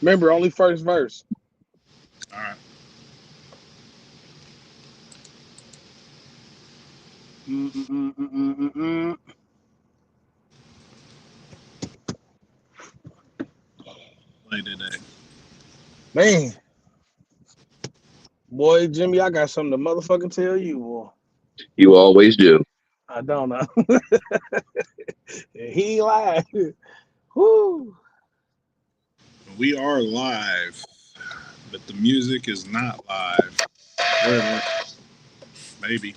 Remember, only first verse. All right. Mm-mm-mm-mm-mm-mm. Play today. Man, boy, Jimmy, I got something to motherfucking tell you, boy. You always do. I don't know. He lied. Whoo. We are live, but the music is not live. Really? Maybe.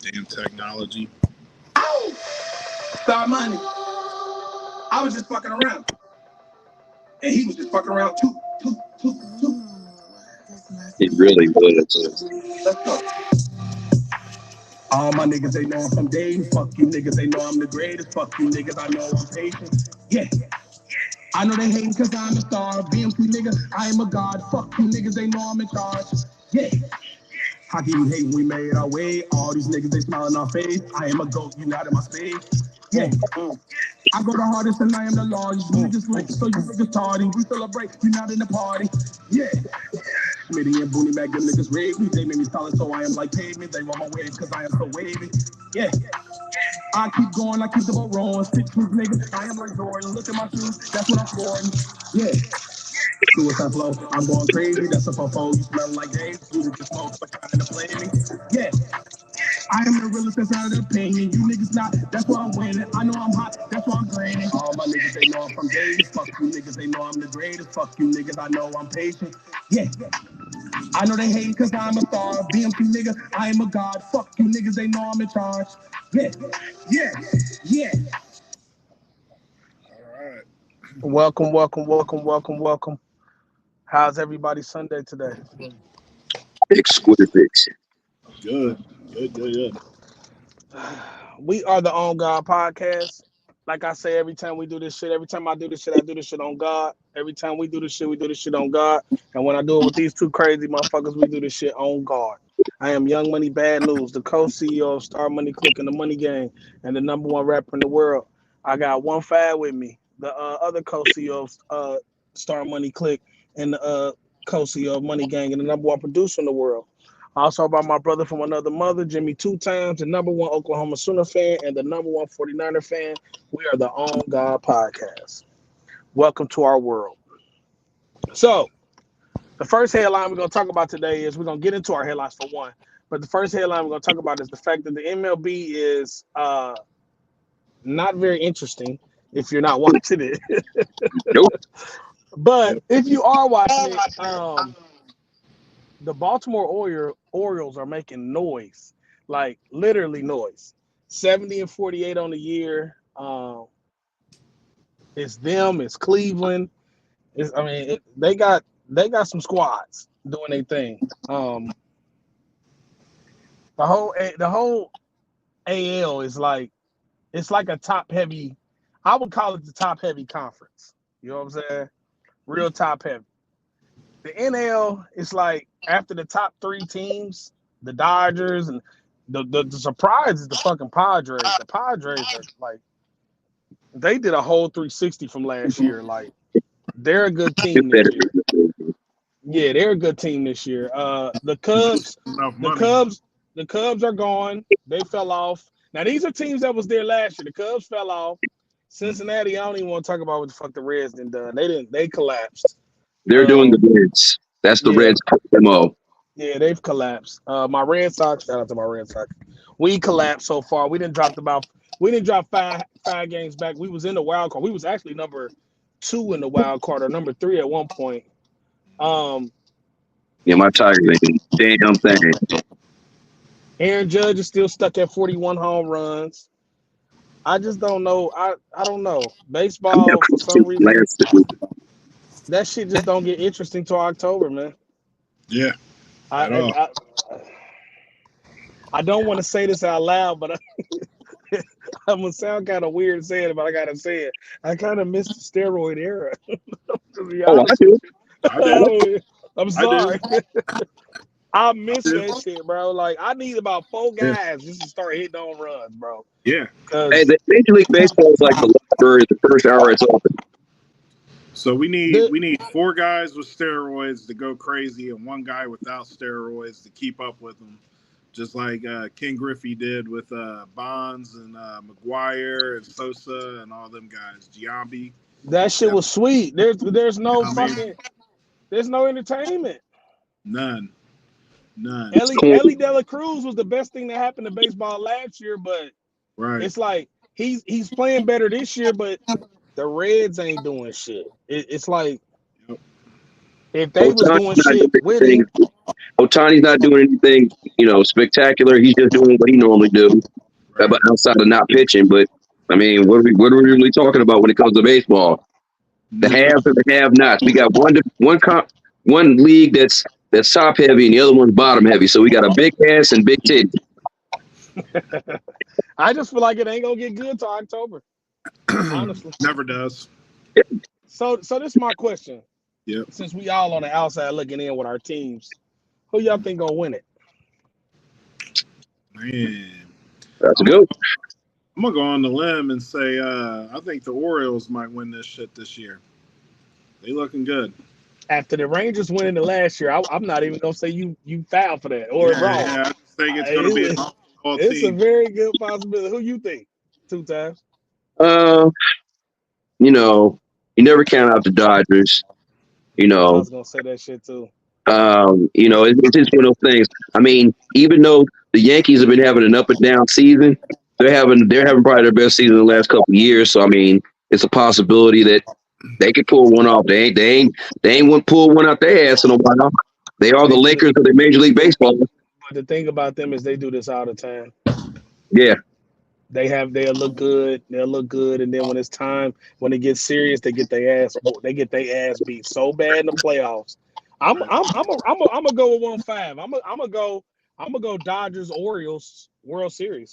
Damn technology. Star Money. I was just fucking around. And he was just fucking around too. It really was. Let's go. All my niggas, they know I'm from Dayton. Fuck you niggas, they know I'm the greatest. Fuck you niggas, I know I'm patient. Yeah. I know they hating cause I'm a star. BMC nigga, I am a god. Fuck you niggas, they know I'm in charge. Yeah. How can you hate when we made our way? All these niggas, they smile in our face. I am a goat, you not in my space. Yeah. I go the hardest and I am the largest. You niggas late, so you niggas tardy. We celebrate, you not in the party. Yeah. Smitty and Booney Mac, them niggas rave me. They made me solid, so I am like pavement. They run my wave cause I am so wavy. Yeah. I keep going, I keep the boat rolling. 6 foot nigga, I am like Jordan. Look at my shoes, that's what I'm scoring. Yeah. Suicide flow, I'm going crazy. That's a fofo. You smell like Dave. You just smoke, but trying to play me. Yeah. I am the realest that's out of the opinion. You niggas not, that's why I'm winning. I know I'm hot, that's why I'm grinning. All my niggas, they know I'm from Dayton. Fuck you niggas, they know I'm the greatest. Fuck you niggas, I know I'm patient. Yeah. I know they hating cause I'm a star. BMC nigga, I am a god. Fuck you niggas, they know I'm in charge. Yeah. All right. Welcome. How's everybody Sunday today? Exquisite. Good. We are the On God Podcast. Like I say every time we do this shit, every time I do this shit, I do this shit on God. Every time we do this shit, we do this shit on God. And when I do it with these two crazy motherfuckers, we do this shit on God. I am Young Money Bad News, the co-CEO of Star Money Click and the Money Gang, and the #1 rapper in the world. I got one fad with me, the other co-CEO of Star Money Click and the co-CEO of Money Gang and the #1 producer in the world. Also about my brother from another mother, Jimmy 2 times, the #1 Oklahoma Sooner fan and the #1 49er fan. We are the On God Podcast. Welcome to our world. So, the first headline we're going to talk about today is we're going to get into our headlines for one. But the first headline we're going to talk about is the fact that the MLB is not very interesting if you're not watching it. Nope. But if you are watching it, the Baltimore Orioles are making noise, like literally noise. 70-48 on the year. It's them. It's Cleveland. They got some squads doing their thing. The whole AL is like it's like a top heavy. I would call it the top heavy conference. You know what I'm saying? Real top heavy. The NL is like after the top 3 teams, the Dodgers and the surprise is the fucking Padres. The Padres are like they did a whole 360 from last year. Like they're a good team this year. Yeah, they're a good team this year. The Cubs, the Cubs are gone. They fell off. Now these are teams that was there last year. The Cubs fell off. Cincinnati, I don't even want to talk about what the fuck the Reds done. They collapsed. They're doing the Reds. That's the Reds MO. Yeah, they've collapsed. My Red Sox, shout out to my Red Sox. We collapsed so far. We didn't drop five games back. We was in the wild card. We was actually number 2 in the wild card or number 3 at one point. Yeah, my Tigers ain't damn thing. Aaron Judge is still stuck at 41 home runs. I just don't know. I don't know. Baseball, for some reason, that shit just don't get interesting till October, man. Yeah. I don't want to say this out loud, but I'm gonna sound kind of weird saying it, but I gotta say it. I kind of miss the steroid era. To be honest, I do. I'm sorry. I miss that shit, bro. Like I need about 4 guys just to start hitting on runs, bro. Yeah. Hey, the Major League Baseball is like the library. The first hour it's open. So we need 4 guys with steroids to go crazy and 1 guy without steroids to keep up with them, just like Ken Griffey did with Bonds and McGuire and Sosa and all them guys. Giambi. That shit was sweet. There's no there's no entertainment. None. Ellie De La Cruz was the best thing that happened to baseball last year, but it's like he's playing better this year, but the Reds ain't doing shit. It's like if they was doing shit with him. Ohtani's not doing anything, spectacular. He's just doing what he normally do, but outside of not pitching. But I mean, what are we really talking about when it comes to baseball? The haves and the have-nots. We got one league that's top heavy and the other one's bottom heavy. So we got a big ass and big titty. I just feel like it ain't gonna get good till October. Honestly, never does. So this is my question. Yeah. Since we all on the outside looking in with our teams, who y'all think gonna win it? Man, that's good. I'm gonna go on the limb and say I think the Orioles might win this shit this year. They looking good. After the Rangers winning the last year, I'm not even gonna say you fouled for that or wrong. Yeah, I think it's gonna be it's a very good possibility. Who you think? 2 times. You never count out the Dodgers. I was gonna say that shit too. It's just one of those things. I mean, even though the Yankees have been having an up and down season, they're having probably their best season in the last couple of years. So I mean, it's a possibility that they could pull one off. They ain't pull one out their ass in a while. They are the Lakers of the Major League Baseball. But the thing about them is they do this all the time. Yeah. They'll look good, and then when it's time, when it gets serious, they get their ass beat so bad in the playoffs. I'm gonna go with 1-5. I'm gonna go Dodgers Orioles World Series.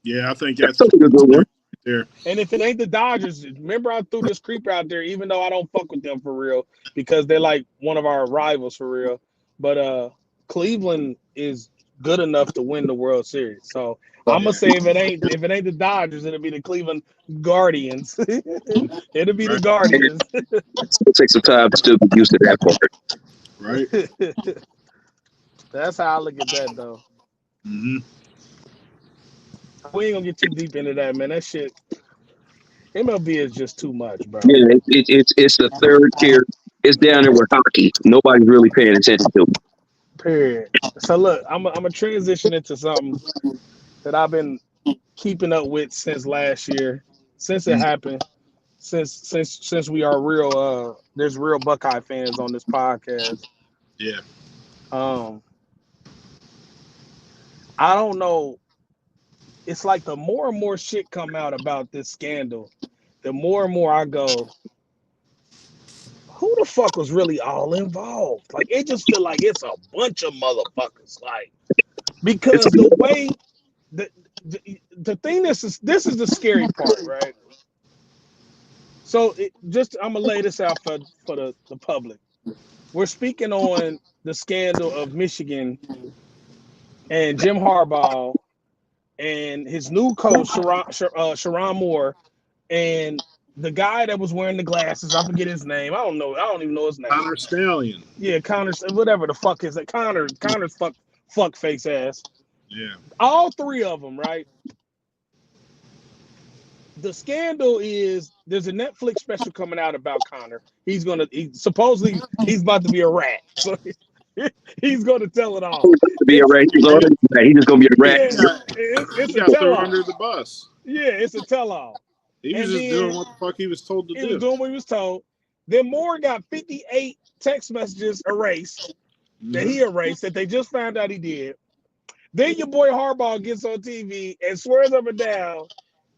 Yeah, I think that's a good one. There. And if it ain't the Dodgers, remember I threw this creep out there, even though I don't fuck with them for real, because they're like one of our rivals for real. But Cleveland is good enough to win the World Series. So I'm gonna say if it ain't the Dodgers, it'll be the Cleveland Guardians. It'll be the Guardians. It'll take some time to still get used to that part. Right. That's how I look at that though. Mm-hmm. We ain't gonna get too deep into that, man. That shit, MLB is just too much, bro. Yeah, it's the third tier. It's down there with hockey. Nobody's really paying attention to it. Period. So look, I'm a transition into something that I've been keeping up with since last year, since it happened, since we are real. There's real Buckeye fans on this podcast. Yeah. I don't know. It's like the more and more shit come out about this scandal, the more and more I go, who the fuck was really all involved? Like, it just feel like it's a bunch of motherfuckers. Like, because the way the thing this is the scary part, right? So I'm gonna lay this out for the public. We're speaking on the scandal of Michigan and Jim Harbaugh and his new coach, Sharon Moore, and the guy that was wearing the glasses, I forget his name. I don't even know his name. Connor Stallion. Yeah, Connor, whatever the fuck is it. Connor's fuck face ass. Yeah. All 3 of them, right? The scandal is there's a Netflix special coming out about Connor. Supposedly he's about to be a rat. So he's going to tell it all. He's just going to be a rat. Yeah, it's he a got thrown tell-all. under the bus. Yeah, it's a tell-all. He was doing what the fuck he was told to do. He was doing what he was told. Then Moore got 58 text messages erased that he erased that they just found out he did. Then your boy Harbaugh gets on TV and swears up and down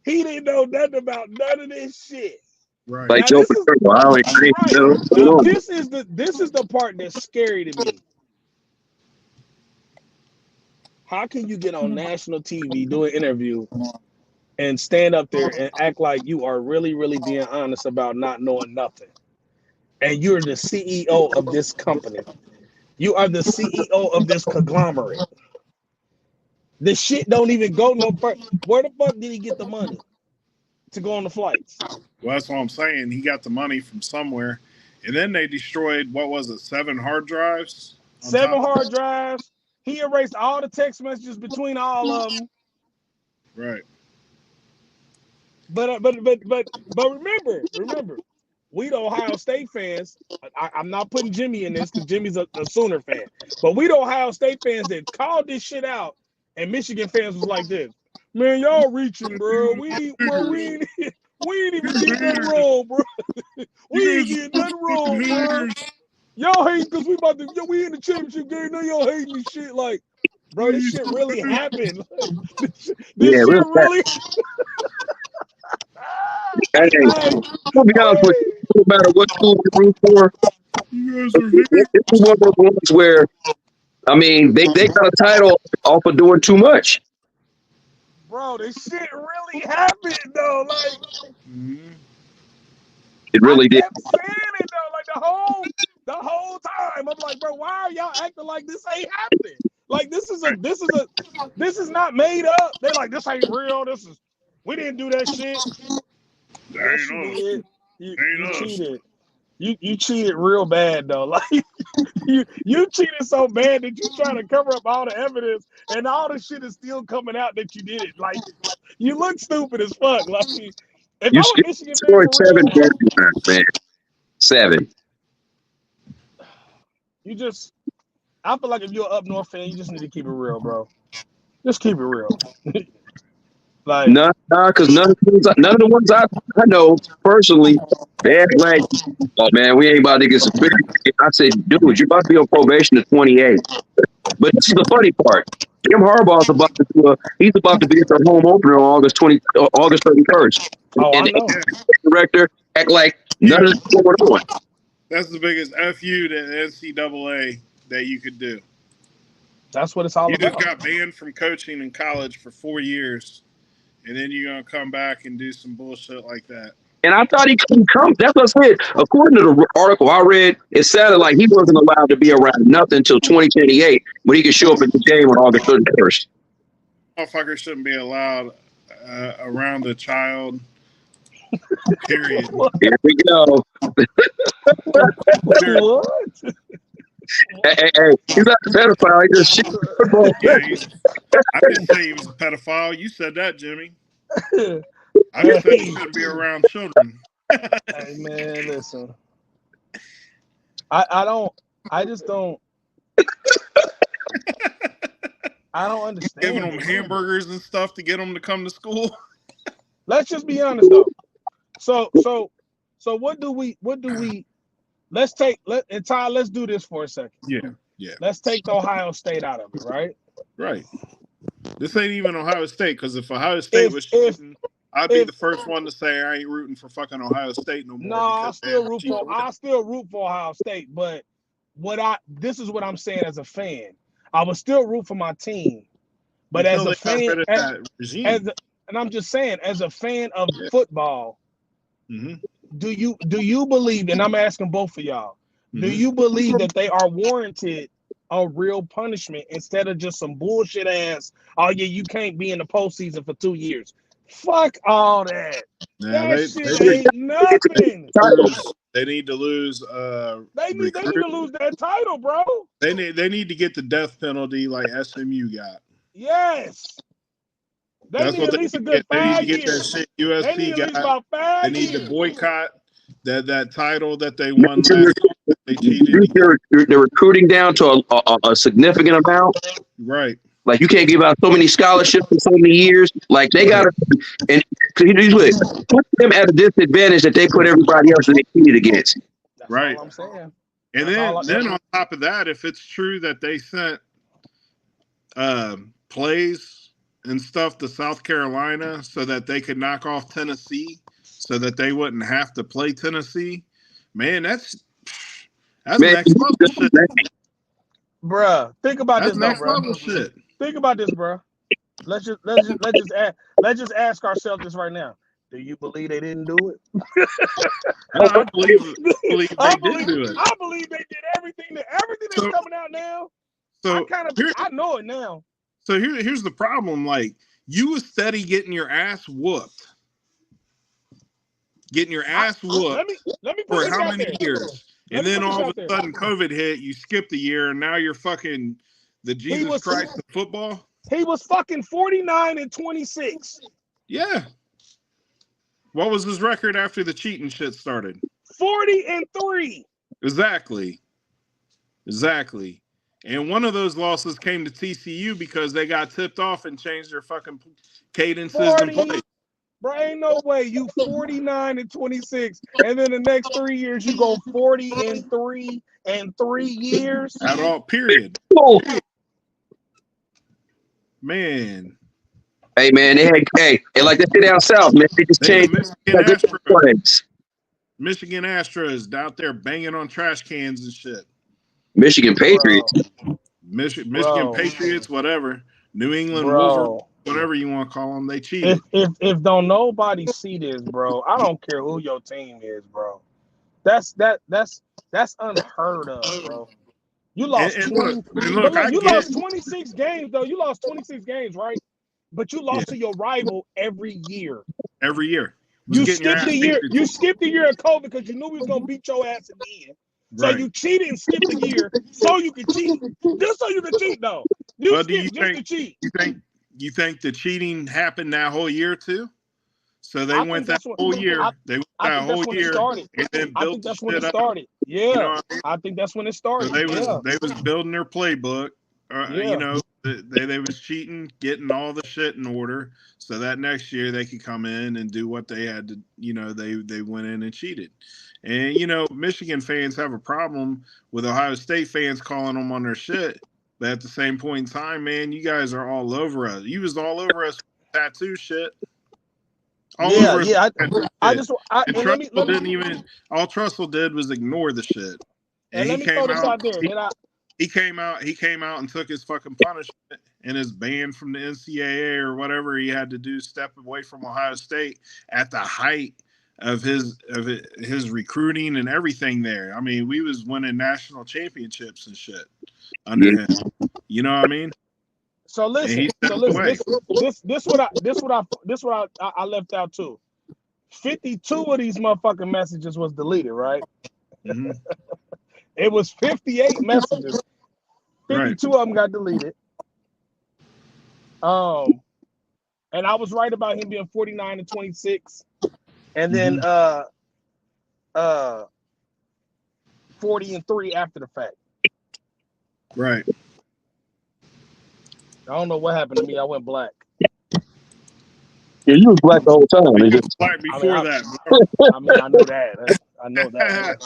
he didn't know nothing about none of this shit. Right. Like Joe Paterno. This is the part that's scary to me. How can you get on national TV, do an interview, and stand up there and act like you are really, really being honest about not knowing nothing? And you're the CEO of this company. You are the CEO of this conglomerate. The shit don't even go no further. Where the fuck did he get the money? to go on the flights. Well, that's what I'm saying. He got the money from somewhere, and then they destroyed, what was it, 7 hard drives? 7 hard drives. He erased all the text messages between all of them. Right. But remember, we the Ohio State fans. I'm not putting Jimmy in this because Jimmy's a Sooner fan. But we the Ohio State fans that called this shit out, and Michigan fans was like this. Man, y'all reaching, bro. We ain't even did nothing wrong, bro. We ain't did nothing wrong, bro. Y'all hate because we in the championship game. Now y'all hating this shit. Like, bro, this shit really happened. This shit really. Hey, I'll be honest with you. No matter what school you root for, it's one of those ones where, I mean, they got a title off of doing too much. Bro, this shit really happened though. Like, it really did. I kept saying it though. Like the whole time, I'm like, bro, why are y'all acting like this ain't happening? Like this is not made up. They're like, this ain't real. We didn't do that shit. Yes, you did. You cheated. You cheated real bad though. Like you cheated so bad that you trying to cover up all the evidence, and all the shit is still coming out that you did it. Like you look stupid as fuck. Like if You I was Michigan scored fan for 7 real, man. 7. I feel like if you're an up north fan, you just need to keep it real, bro. Just keep it real. Like because none of the ones I know personally, they act like, oh man, we ain't about to get some big. I said, dude, you're about to be on probation at 28. But this is the funny part. Jim Harbaugh's about to be at their home opener on August 31st. And I know. the director act like none of this is going on. That's the biggest FU to NCAA that you could do. That's what it's all about. You just got banned from coaching in college for 4 years, and then you're going to come back and do some bullshit like that. And I thought he couldn't come. That's what I said. According to the article I read, it sounded like he wasn't allowed to be around nothing until 2028, but he could show up at the game on August 31st. Motherfuckers shouldn't be allowed around a child. Period. Here we go. What? Hey, he's not a pedophile. He just shit football. I didn't say he was a pedophile. You said that, Jimmy. I just said he shouldn't be around children. Hey man, listen. I don't understand. Giving them hamburgers and stuff to get them to come to school. Let's just be honest though. So what do we let's do this for a second. Yeah. Let's take Ohio State out of it, right? Right. This ain't even Ohio State, because if Ohio State was shooting, I'd be the first one to say I ain't rooting for fucking Ohio State no more. No, I'll still root for Ohio State, but this is what I'm saying as a fan. I would still root for my team. But as a fan, and I'm just saying, as a fan of football, do you believe, and I'm asking both of y'all, do you believe that they are warranted a real punishment instead of just some bullshit ass, oh yeah, you can't be in the postseason for 2 years? Fuck all that. That shit ain't nothing. They need to lose. They need to lose that title, bro. They need to get the death penalty like SMU got. Yes. They need at least a good 5 years. They need to get that shit USC got. About 5 They need years. to boycott that title that they won last year. They cheated. They're recruiting down to a significant amount. Right. Like you can't give out so many scholarships for so many years. Like they got to, and put them at a disadvantage that they put everybody else that they competed against. That's right. all I'm saying. And then on top of that, if it's true that they sent plays and stuff to South Carolina so that they could knock off Tennessee, so that they wouldn't have to play Tennessee, man, that's next level shit. Bruh, think about That's this, next bro. level shit. Think about this, bro. Let's just ask ourselves this right now. Do you believe they didn't do it? I believe they did do it. I believe they did everything that's coming out now. So I know it now. So here's the problem. Like, you was steady getting your ass whooped getting your ass whooped let me put for this how out many there. years, and then all of a sudden COVID hit, you skipped a year, and now you're fucking the Jesus Christ of football. He was fucking 49-26. Yeah. What was his record after the cheating shit started? 40-3. Exactly. And one of those losses came to TCU because they got tipped off and changed their fucking cadences and plays. Bro, ain't no way you 49-26, and then the next 3 years you go 40-3 in 3 years. At all, period. Man. Hey man, hey, like they say down south, man. They just changed Michigan Astros out there banging on trash cans and shit. Michigan Patriots. Michigan Patriots, whatever. New England Wolverines, whatever you want to call them, they cheated. If don't nobody see this, bro, I don't care who your team is, bro. That's unheard of, bro. You lost 20. You lost 26 games, though. You lost 26 games, right? But you lost to your rival every year. Every year. You skipped the year. You skipped the year of COVID because you knew we was gonna beat your ass in the end. So you cheated and skipped the year so you could cheat. Just so you could cheat, though. You skipped just to cheat. You think the cheating happened that whole year too? So they went that whole year. They went that whole year, and then built. I think that's when it started. Yeah, you know I think that's when it started. So they was building their playbook. You know, they was cheating, getting all the shit in order, so that next year they could come in and do what they had to. You know, they went in and cheated. And you know, Michigan fans have a problem with Ohio State fans calling them on their shit. But at the same point in time, man, you guys are all over us. You was all over us with tattoo shit. All over us. All Trussell did was ignore the shit. And he came out. He came out and took his fucking punishment and is banned from the NCAA or whatever he had to do, step away from Ohio State at the height of his recruiting and everything there. I mean, we was winning national championships and shit under him. You know what I mean? So listen. This what I left out too. 52 of these motherfucking messages was deleted, right? Mm-hmm. It was 58 messages. 52 of them got deleted. And I was right about him being 49-26. And then 40-3 after the fact. Right. I don't know what happened to me. I went black. Yeah, you was black the whole time. You was black before that. I mean, I know that. I know that.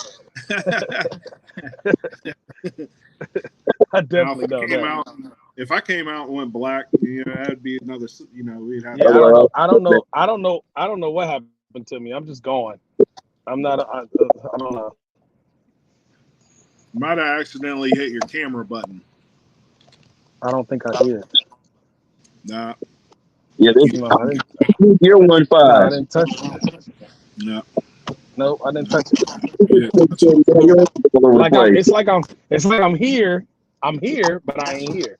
I definitely know that. If I came out and went black, you know, that'd be another. You know, we'd have. Yeah, I don't know what happened to me. I'm just going. I'm not. I don't know. Might have accidentally hit your camera button. I don't think I did. Nah. Yeah, you're 1-5. I didn't touch it. No. Nope, I didn't touch it. Yeah. It's like I'm here. I'm here, but I ain't here.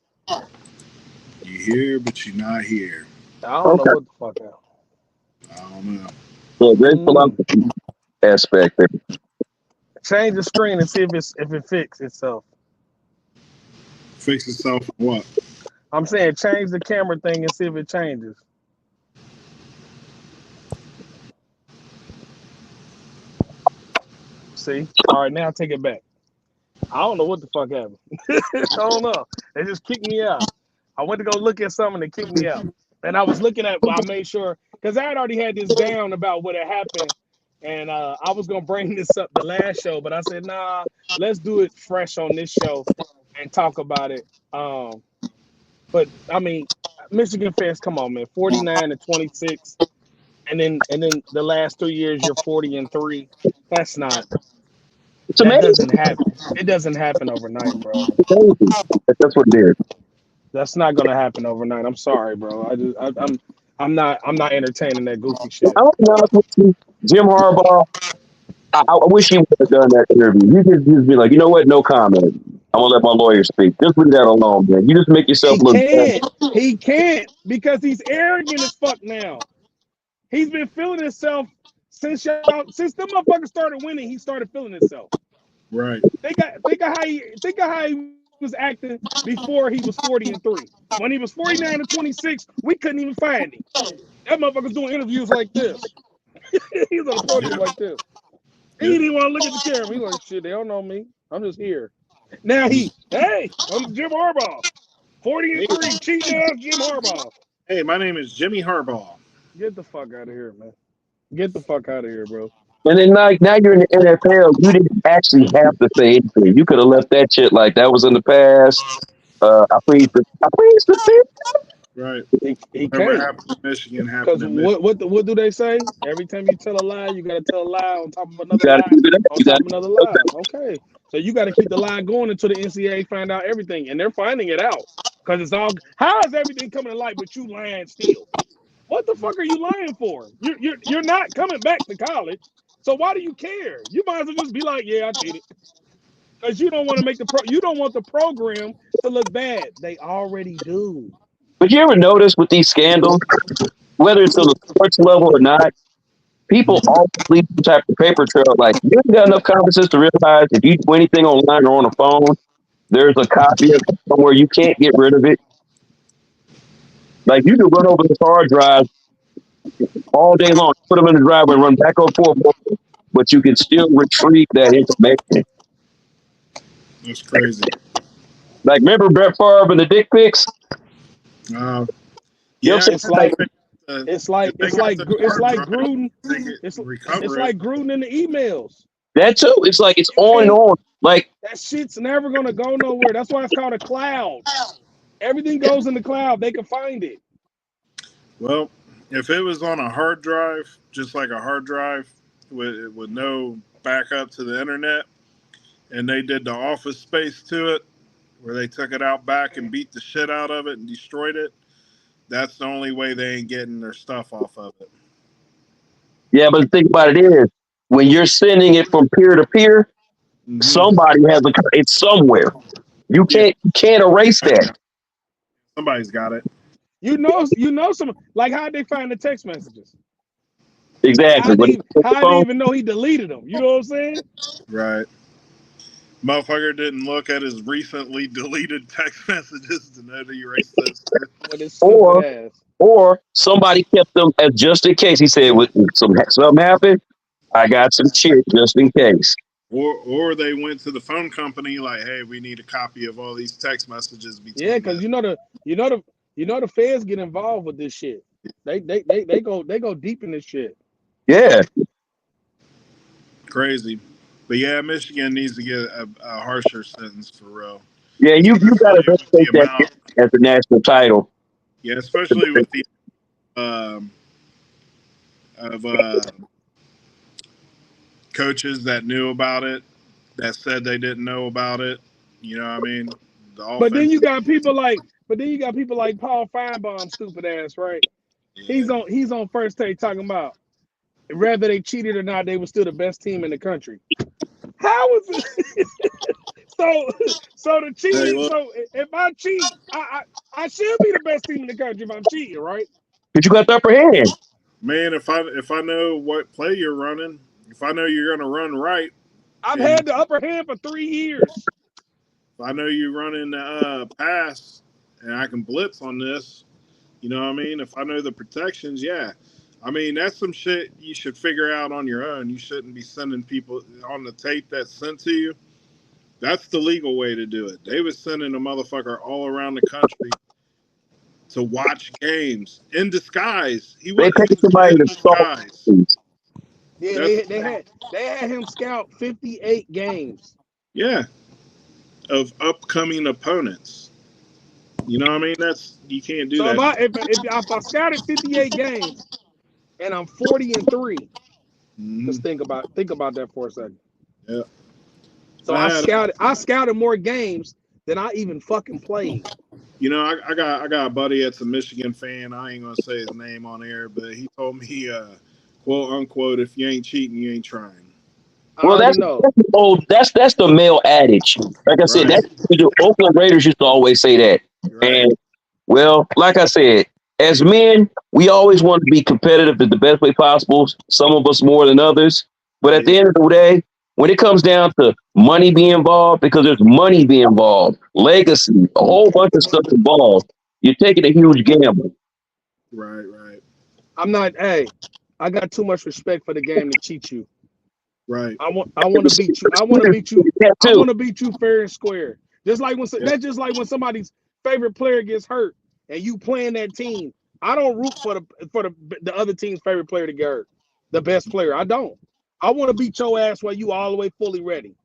You're here, but you're not here. I don't know what the fuck else. I don't know. So great philosophy aspect there. Change the screen and see if it fixes itself. Fix itself what? I'm saying change the camera thing and see if it changes. See? All right, now take it back. I don't know what the fuck happened. I don't know. They just kicked me out. I went to go look at something and they kicked me out. And I was looking at, I made sure, because I had already had this down about what had happened. And I was going to bring this up the last show, but I said, nah, let's do it fresh on this show and talk about it. But, I mean, Michigan fans, come on, man, 49-26. And then the last 3 years, you're 40-3. That's not. That doesn't happen. It doesn't happen overnight, bro. That's what it is. That's not gonna happen overnight. I'm sorry, bro. I'm not entertaining that goofy shit. I don't know. Jim Harbaugh. I wish he would have done that interview. You just be like, you know what? No comment. I'm gonna let my lawyer speak. Just leave that alone, man. You just make yourself look bad. He can't because he's arrogant as fuck now. He's been feeling himself since them motherfuckers started winning, he started feeling himself. Right. Think of how he was acting before he was 40-3. When he was 49-26, we couldn't even find him. That motherfucker's doing interviews like this. He's on the podium like this. He didn't even want to look at the camera. He's like, shit, they don't know me. I'm just here. Now hey, I'm Jim Harbaugh. 40-3, cheating ass Jim Harbaugh. Hey, my name is Jimmy Harbaugh. Get the fuck out of here, man. Get the fuck out of here, bro. And then like now you're in the NFL, you didn't actually have to say anything. You could have left that shit like that was in the past. I please the fifth. Right. He Whatever can't. happened in Michigan happened Because in Michigan. what do they say? Every time you tell a lie, you gotta tell a lie on top of another You lie gotta keep it up. on You top gotta of another lie. Okay. So you gotta keep the lie going until the NCAA find out everything. And they're finding it out. Because it's all how is everything coming to light but you lying still? What the fuck are you lying for? You're not coming back to college. So why do you care? You might as well just be like, yeah, I cheated. Because you don't want to make you don't want the program to look bad. They already do. But you ever notice with these scandals, whether it's on the sports level or not, people always leave some type of paper trail. Like you ain't got enough common sense to realize if you do anything online or on a phone, there's a copy of it somewhere you can't get rid of it. Like you can run over this hard drive all day long, put them in the driveway, and run back and forth, but you can still retrieve that information. That's crazy. Like remember Brett Favre and the dick pics? Yeah, It's like Gruden. It's like Gruden in the emails. That too. It's like it's on and on. Like that shit's never gonna go nowhere. That's why it's called a cloud. Everything goes in the cloud. They can find it. Well, if it was on a hard drive, just like a hard drive with no backup to the internet, and they did the Office Space to it, where they took it out back and beat the shit out of it and destroyed it, that's the only way they ain't getting their stuff off of it. yeah, but the thing about it is, when you're sending it from peer to peer, somebody has it's somewhere. You can't erase that. Somebody's got it. You know some like how'd they find the text messages? Exactly. How do you even know he deleted them? You know what I'm saying? Right. Motherfucker didn't look at his recently deleted text messages to know to erase those. Or somebody kept them as just in case. He said, something happened, I got some shit just in case. Or they went to the phone company like, hey, we need a copy of all these text messages. Yeah, because you know the feds get involved with this shit. They go deep in this shit. Yeah. Crazy. But yeah, Michigan needs to get a harsher sentence for real. Yeah, you got to take that as the national title. Yeah, especially with the coaches that knew about it, that said they didn't know about it. You know what I mean? But then you got people like Paul Feinbaum, stupid ass, right? Yeah. He's on First Take talking about whether they cheated or not, they were still the best team in the country. How is it? so the cheating. So if I cheat, I should be the best team in the country if I'm cheating, right? But you got the upper hand. Man, if I know what play you're running, if I know you're gonna run right, I've had the upper hand for 3 years. If I know you're running pass and I can blitz on this, you know what I mean? If I know the protections, yeah. I mean, that's some shit you should figure out on your own. You shouldn't be sending people on the tape that's sent to you. That's the legal way to do it. They was sending a motherfucker all around the country to watch games in disguise. He was somebody in disguise. Yeah, they had him scout 58 games. Yeah, of upcoming opponents. You know what I mean? You can't do that. If I scouted 58 games and I'm 40-3, just think about that for a second. Yeah. So I scouted more games than I even fucking played. You know, I got a buddy that's a Michigan fan. I ain't gonna say his name on air, but he told me, quote unquote, if you ain't cheating, you ain't trying. Well, that's the male adage. Like I said, the Oakland Raiders used to always say that. Right. And well, like I said, as men, we always want to be competitive in the best way possible. Some of us more than others. But at the end of the day, when it comes down to money being involved, because there's money being involved, legacy, a whole bunch of stuff involved, you're taking a huge gamble. Right, right, I'm not. Hey, I got too much respect for the game to cheat you. right. I want to beat you. I want to beat you. That I too. want to beat you fair and square. Just like when Yeah. that's just like when somebody's favorite player gets hurt and you playing that team. I don't root for the other team's favorite player to get hurt. The best player. I don't. I want to beat your ass while you all the way fully ready.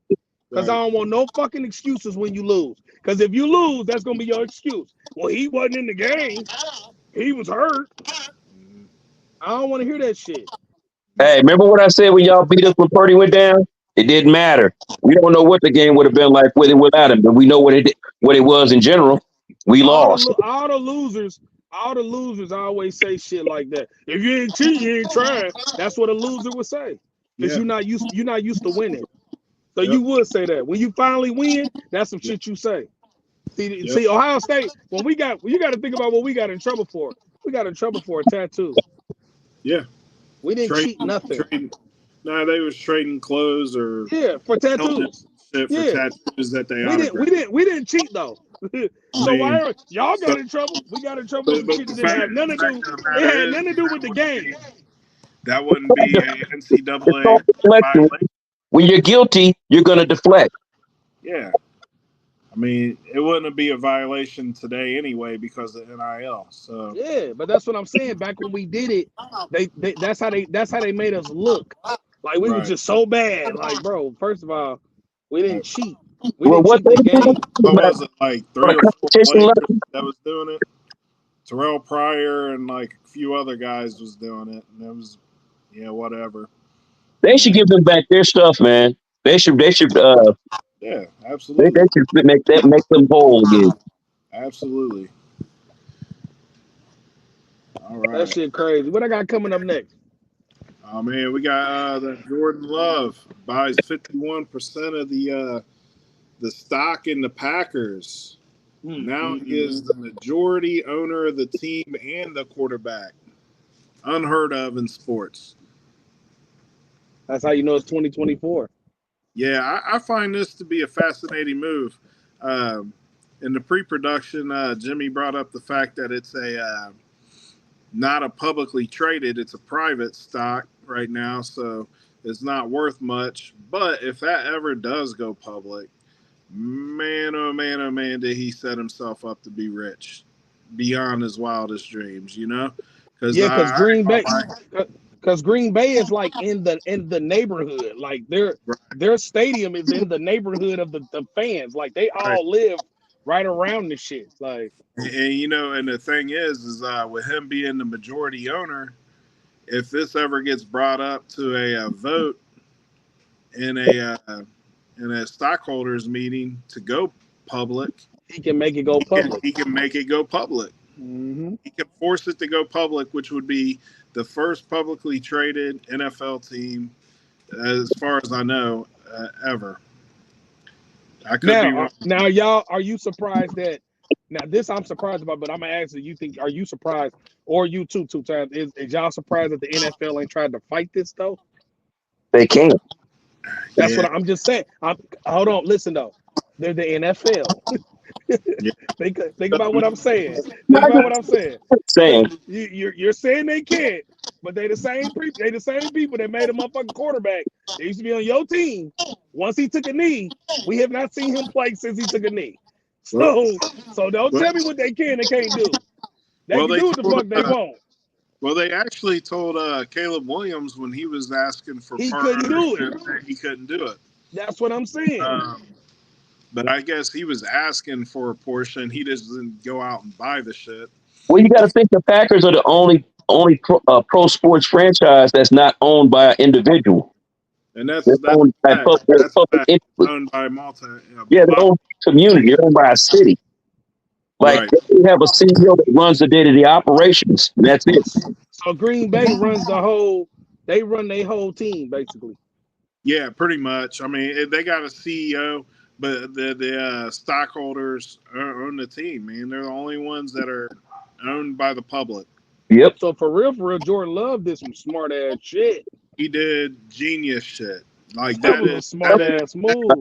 Because I Right. don't want no fucking excuses when you lose. Because if you lose, that's gonna be your excuse. Well, he wasn't in the game. He was hurt. Mhm. I don't want to hear that shit. Hey, remember what I said when y'all beat us when Purdy went down? It didn't matter. We don't know what the game would have been like with and without him, but we know what it was in general. We lost. All the losers, I always say shit like that. If you ain't cheat, you ain't trying. That's what a loser would say. Because Yeah. you're not used to winning. So Yep. you would say that. When you finally win, that's some Yep. shit you say. Yep. See, Ohio State, you got to think about what we got in trouble for. We got in trouble for a tattoo. Yeah. We didn't cheat nothing. Trading. No, they was trading clothes or Yeah, for helmets tattoos. and shit for Yeah, tattoos that they autographed. we didn't cheat though. I So mean, why y'all so, got in trouble? We got in trouble for but shit the that didn't have nothing to do. fact of the It matter had is nothing to do with the game. that wouldn't be a It's all NCAA deflection. violation. When you're guilty, you're going to deflect. Yeah. I mean, it wouldn't be a violation today anyway because of NIL. So Yeah, but that's what I'm saying. Back when we did it, that's how they made us look. Like we were right. just so bad. Like, bro, first of all, we didn't cheat. We Well, didn't what cheat they the game. What do was it like on 3 a or 4 competition players level, that was doing it? Terrell Pryor and like a few other guys was doing it, and it was whatever. they should And give them back their stuff, man. yeah, They absolutely, should make them whole again. absolutely. All That right. shit crazy. What I got coming up next? Oh man, we got that Jordan Love buys 51% of the stock in the Packers. Now he is the majority owner of the team and the quarterback. Unheard of in sports. That's how you know it's 2024. Yeah, I find this to be a fascinating move. Um, in the pre-production, Jimmy brought up the fact that it's a not a publicly traded; it's a private stock right now, so it's not worth much. But if that ever does go public, man, oh man, oh man, did he set himself up to be rich beyond his wildest dreams? Because Yeah, I ain't gonna lie. because Green Bay is like in the neighborhood. Like their stadium is in the neighborhood of the fans. Like they Right. all live right around the shit. Like And the thing is with him being the majority owner, if this ever gets brought up to a vote in a stockholders meeting to go public, he can make it go public. he can make it go public. Mm-hmm. He can force it to go public, which would be the first publicly traded NFL team, as far as I know, ever. I could be wrong. Now, y'all, are you surprised that? Now, this I'm surprised about, but I'm gonna ask you. Are you surprised, or you too, two times? Is y'all surprised that the NFL ain't tried to fight this though? They can't. That's Yeah, what I'm just saying. Hold on, listen though. They're the NFL. yeah. Think about what I'm saying. Think about what I'm saying. Saying You're saying they can't, but they the same people that made a motherfucking quarterback. They used to be on your team. Once he took a knee, we have not seen him play since he took a knee. Well, So don't well, tell me what they can and can't do. They well, can they do what the told fuck they want. well, they actually told Caleb Williams when he was asking for He part couldn't do ownership it. that he couldn't do it. That's what I'm saying. Um, but I guess he was asking for a portion. He just didn't go out and buy the shit. well, you got to think the Packers are the only pro sports franchise that's not owned by an individual. And that's They're that's owned a by fact. That's a public fact. entity. Owned by multi. Yeah, they're owned by a community. They're owned by a city. Like Right. they have a CEO that runs the day-to-day operations. And that's it. So Green Bay runs the whole. They run their whole team basically. Yeah, pretty much. I mean, they got a CEO, but the stockholders own the team. Man, they're the only ones that are owned by the public. Yep. So for real, Jordan Love did some smart ass shit. He did genius shit. Like That was a smart ass move.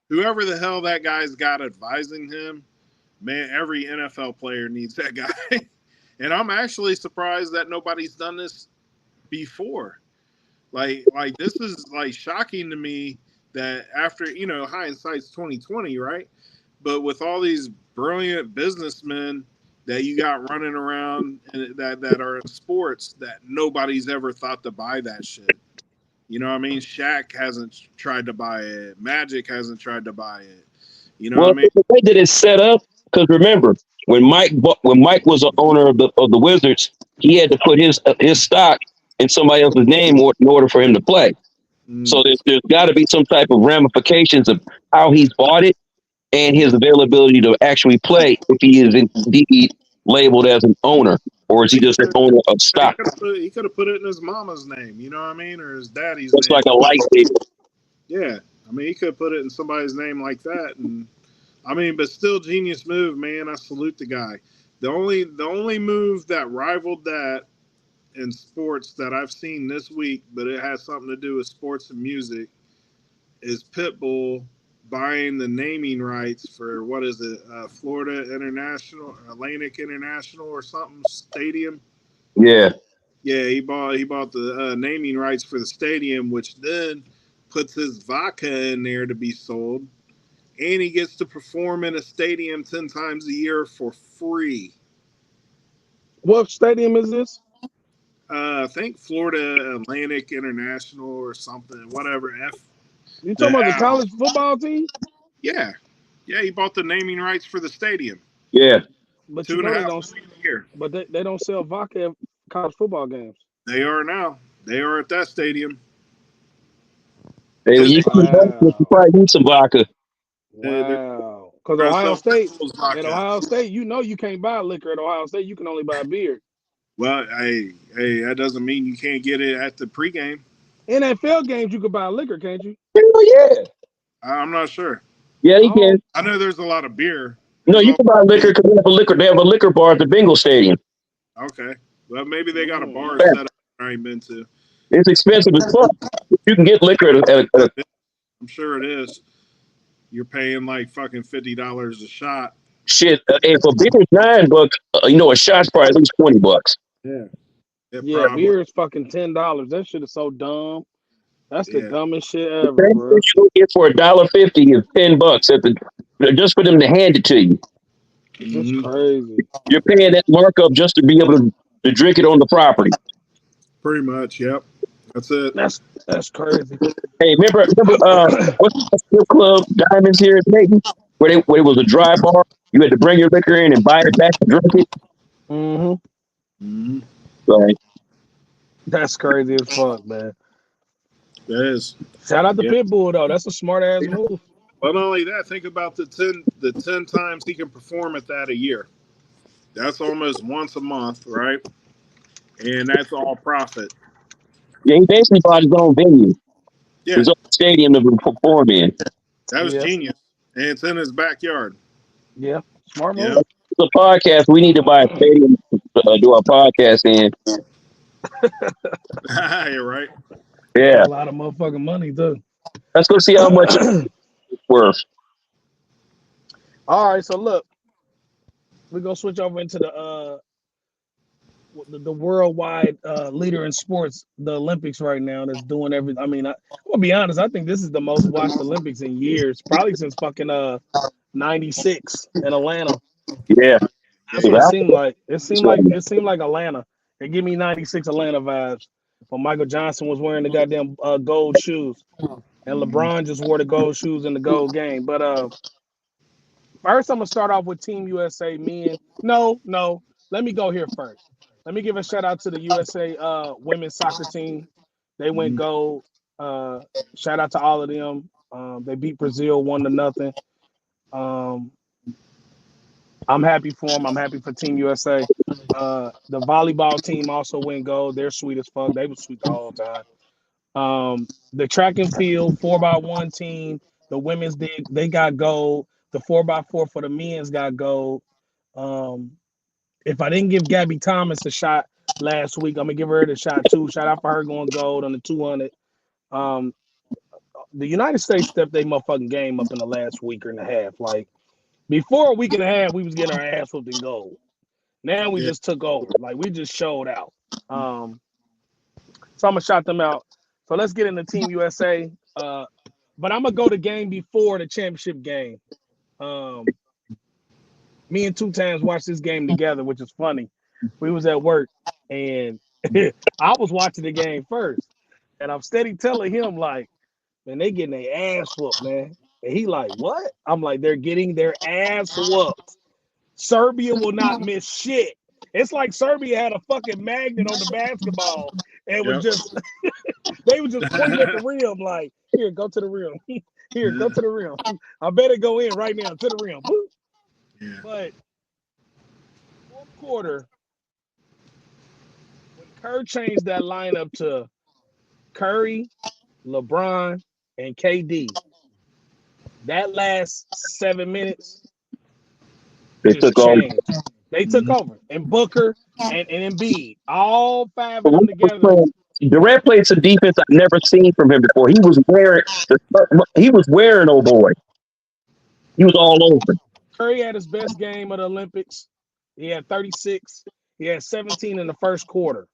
Whoever the hell that guy's got advising him, man, every NFL player needs that guy. And I'm actually surprised that nobody's done this before. Like this is like shocking to me that after, hindsight's 2020, right? But with all these brilliant businessmen that you got running around and that are in sports, that nobody's ever thought to buy that shit. You know what I mean? Shaq hasn't tried to buy it. Magic hasn't tried to buy it. You know what I mean? The way that it's set up, because remember, when Mike was the owner of the Wizards, he had to put his stock in somebody else's name in order for him to play. So there's got to be some type of ramifications of how he's bought it and his availability to actually play if he is indeed labeled as an owner, or is he just an owner of stock? He could have put it in his mama's name, you know what I mean, or his daddy's It's name. like a lightsaber. Yeah, I mean, he could have put it in somebody's name like that, and I mean, but still, genius move, man. I salute the guy. The only move that rivaled that in sports that I've seen this week, but it has something to do with sports and music, is Pitbull buying the naming rights for what is it, Florida International, Atlantic International, or something stadium. Yeah. Yeah, he bought the naming rights for the stadium, which then puts his vodka in there to be sold, and he gets to perform in a stadium 10 times a year for free. What stadium is this? I think Florida Atlantic International or something, whatever. You talking about the college football team? Yeah, he bought the naming rights for the stadium. Yeah. But $2.5 million a year. But they don't sell vodka at college football games. They are now. They are at that stadium. Hey, you probably need some vodka. Wow. Because Ohio State, you can't buy liquor at Ohio State. You can only buy beer. Well, hey, that doesn't mean you can't get it at the pregame. NFL games, you can buy liquor, can't you? Hell yeah. I'm not sure. Yeah, you can. I know there's a lot of beer. No, you can buy liquor because they have a liquor bar at the Bengal Stadium. Okay. Well, maybe they got a bar set up I ain't been to. It's expensive as fuck. You can get liquor at a I'm sure it is. You're paying like fucking $50 a shot. shit. If a beer is $9, a shot's probably at least $20. Yeah, beer is fucking $10. That shit is so dumb. That's the dumbest shit ever, bro. You get for $1.50 is $10 just for them to hand it to you. That's crazy. You're paying that markup just to be able to drink it on the property. Pretty much, yep. That's it. That's crazy. Hey, remember what's the strip club Diamonds here in Dayton? Where it was a dry bar? You had to bring your liquor in and buy it back to drink it? Mm-hmm. Right. That's crazy as fuck, man. That is. Shout out to Pitbull though. That's a smart ass move. But not only that, think about the 10 times he can perform at that a year. That's almost once a month, right? And that's all profit. Yeah, he basically bought his own venue. Yeah. His own stadium to perform in. That was genius. And it's in his backyard. Yeah. Smart move. Yeah. It's a podcast. We need to buy a stadium to do our podcast in. You're right. Yeah. A lot of motherfucking money too. Let's go see how much it's worth. All right, so look, we're gonna switch over into the worldwide leader in sports, the Olympics right now. That's doing everything. I mean, I'm gonna be honest. I think this is the most watched Olympics in years, probably since fucking '96 in Atlanta. Yeah, that's what it seemed like. It seemed like Atlanta. It gave me '96 Atlanta vibes. When Michael Johnson was wearing the goddamn gold shoes, and LeBron just wore the gold shoes in the gold game. But first, I'm gonna start off with Team USA men. No, let me go here first. Let me give a shout out to the USA women's soccer team. They went gold. Shout out to all of them. They beat Brazil 1-0. I'm happy for them. I'm happy for Team USA. The volleyball team also went gold. They're sweet as fuck. They were sweet the whole time. The track and field 4x1 team, the women's they got gold. The 4x4 for the men's got gold. if I didn't give Gabby Thomas a shot last week, I'm gonna give her the shot too. Shout out for her going gold on the 200. The United States stepped their motherfucking game up in the last week and a half. Like before a week and a half, we was getting our ass whooped in gold. Now we just took over. Like we just showed out. So I'm gonna shout them out. So let's get into Team USA. But I'm gonna go the game before the championship game. Me and 2 Times watched this game together, which is funny. We was at work and I was watching the game first, and I'm steady telling him like, man, they getting their ass whooped, man. And he like, what? I'm like, they're getting their ass whooped. Serbia will not miss shit. It's like Serbia had a fucking magnet on the basketball and was just they were just pointing at the rim like, here, go to the rim. Here, go to the rim. I better go in right now to the rim. Yeah. But fourth quarter, when Kerr changed that lineup to Curry, LeBron, and KD, that last 7 minutes They took over. They took over. And Booker and Embiid, all 5 of them together. Durant played some defense I've never seen from him before. He was wearing old boy. He was all over. Curry had his best game of the Olympics. He had 36. He had 17 in the first quarter.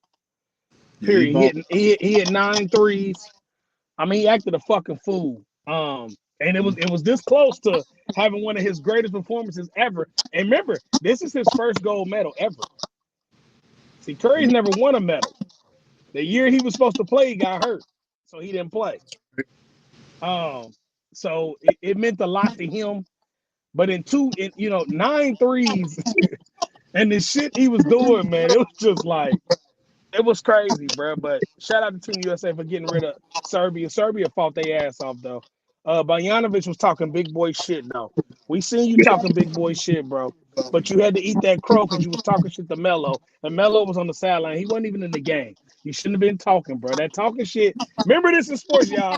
Period. He hit 9 threes. I mean, he acted a fucking fool. And it was this close to having one of his greatest performances ever. And remember, this is his first gold medal ever. See, Curry's never won a medal. The year he was supposed to play, he got hurt, so he didn't play. So it meant a lot to him. But in 9 threes, and the shit he was doing, man, it was just like, it was crazy, bro. But shout out to Team USA for getting rid of Serbia. Serbia fought their ass off, though. Bojanovic was talking big boy shit, though. We seen you talking big boy shit, bro. But you had to eat that crow because you was talking shit to Melo. And Melo was on the sideline. He wasn't even in the game. You shouldn't have been talking, bro. That talking shit. Remember this in sports, y'all.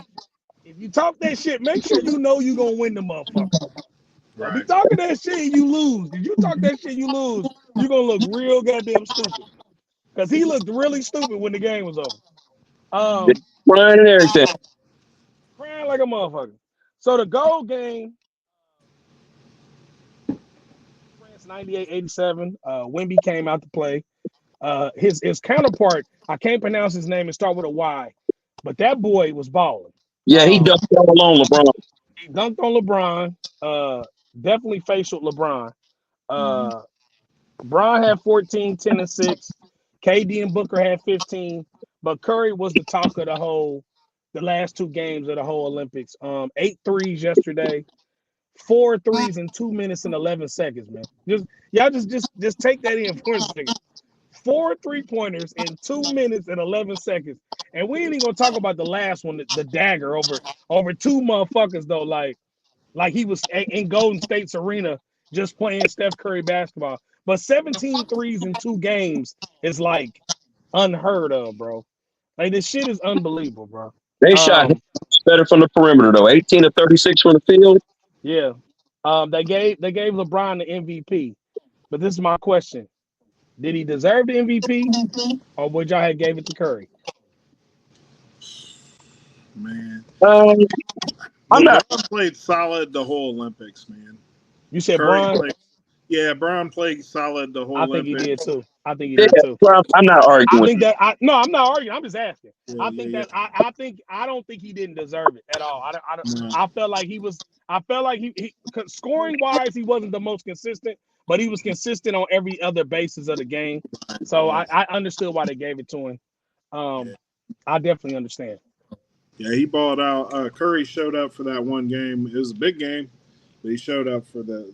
If you talk that shit, make sure you know you're going to win the motherfucker. Right. If you talking that shit, you lose. If you talk that shit, you lose. You're going to look real goddamn stupid. Because he looked really stupid when the game was over. Crying and everything. Crying like a motherfucker. So the gold game, France 98-87. Wemby came out to play. His counterpart, I can't pronounce his name and start with a Y, but that boy was balling. Yeah, he dunked all on LeBron. He dunked on LeBron. Definitely facial LeBron. Bron had 14, 10, and 6. KD and Booker had 15, but Curry was the talk of the last 2 games of the whole Olympics. 8 threes yesterday, 4 threes in 2 minutes and 11 seconds, man. Just take that in for a second. 4 3-pointers in 2 minutes and 11 seconds. And we ain't even gonna talk about the last one, the dagger over 2 motherfuckers, though, like he was in Golden State's arena just playing Steph Curry basketball. But 17 threes in 2 games is like unheard of, bro. Like this shit is unbelievable, bro. They shot better from the perimeter though. 18 to 36 from the field. Yeah. They gave LeBron the MVP. But this is my question. Did he deserve the MVP? Or would y'all have gave it to Curry? Man. LeBron played solid the whole Olympics, man. You said Bron? Bron played solid the whole Olympics. I think he did too. did too. I'm not arguing. I think that I'm not arguing. I'm just asking. I don't think he didn't deserve it at all. I felt like he scoring wise, he wasn't the most consistent, but he was consistent on every other basis of the game. So I understood why they gave it to him. I definitely understand. Yeah, he balled out. Curry showed up for that one game. It was a big game, but he showed up for the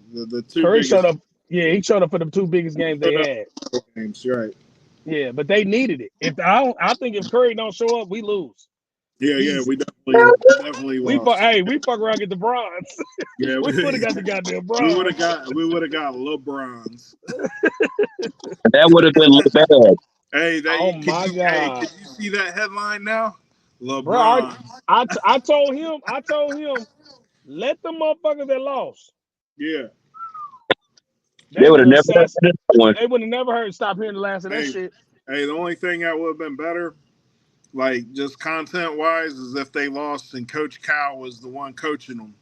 2 Curry biggest. showed up. Yeah, he showed up for the 2 biggest games they had. Games, right? Yeah, but they needed it. I think if Curry don't show up, we lose. Yeah, we definitely lost. We fuck around, get the bronze. Yeah, we would have got the goddamn bronze. We would have got LeBron's. That would have been bad. Hey, my God! Hey, can you see that headline now? LeBron. Bro, I told him, let the motherfuckers that lost. Yeah. They would have never heard this one. They would have never heard. Stop hearing the last of that shit. Hey, the only thing that would have been better, like just content wise, is if they lost and Coach Cal was the one coaching them.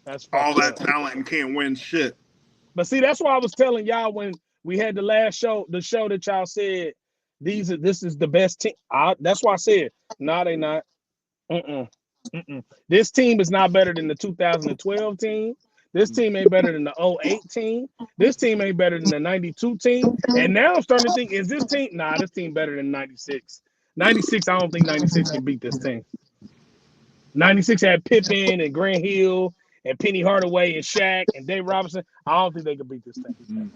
That's all that talent and can't win shit. But see, that's why I was telling y'all when we had the last show, the show that y'all said this is the best team. That's why I said, nah, they not. This team is not better than the 2012 team. This team ain't better than the 08 team. This team ain't better than the 92 team. And now I'm starting to think, is this team? Nah, this team better than 96. 96, I don't think 96 can beat this team. 96 had Pippen and Grant Hill and Penny Hardaway and Shaq and Dave Robinson. I don't think they could beat this thing.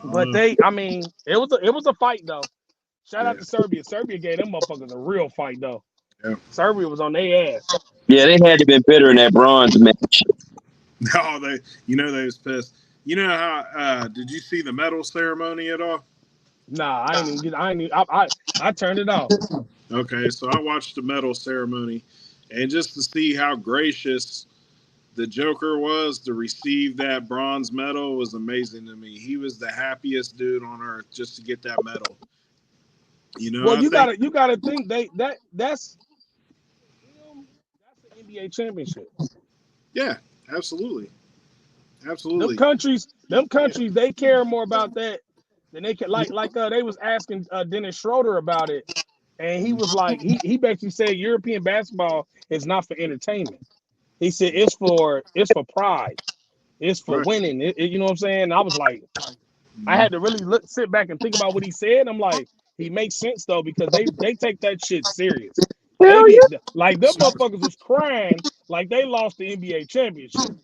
But it was a fight though. Shout out to Serbia. Serbia gave them motherfuckers a real fight though. Yeah. Serbia was on their ass. Yeah, they had to been bitter in that bronze match. No, they was pissed. You know how? Did you see the medal ceremony at all? Nah, I turned it off. Okay, so I watched the medal ceremony, and just to see how gracious the Joker was to receive that bronze medal was amazing to me. He was the happiest dude on earth just to get that medal. You know, well, you gotta think that's the NBA championship. Yeah, absolutely. Them countries, they care more about that than they can. Like they was asking Dennis Schroeder about it, and he was like, he basically said European basketball is not for entertainment. He said it's for pride, it's for winning. You know what I'm saying? I was like, I had to really sit back and think about what he said. I'm like, he makes sense though because they take that shit serious. Like them motherfuckers was crying like they lost the NBA championship.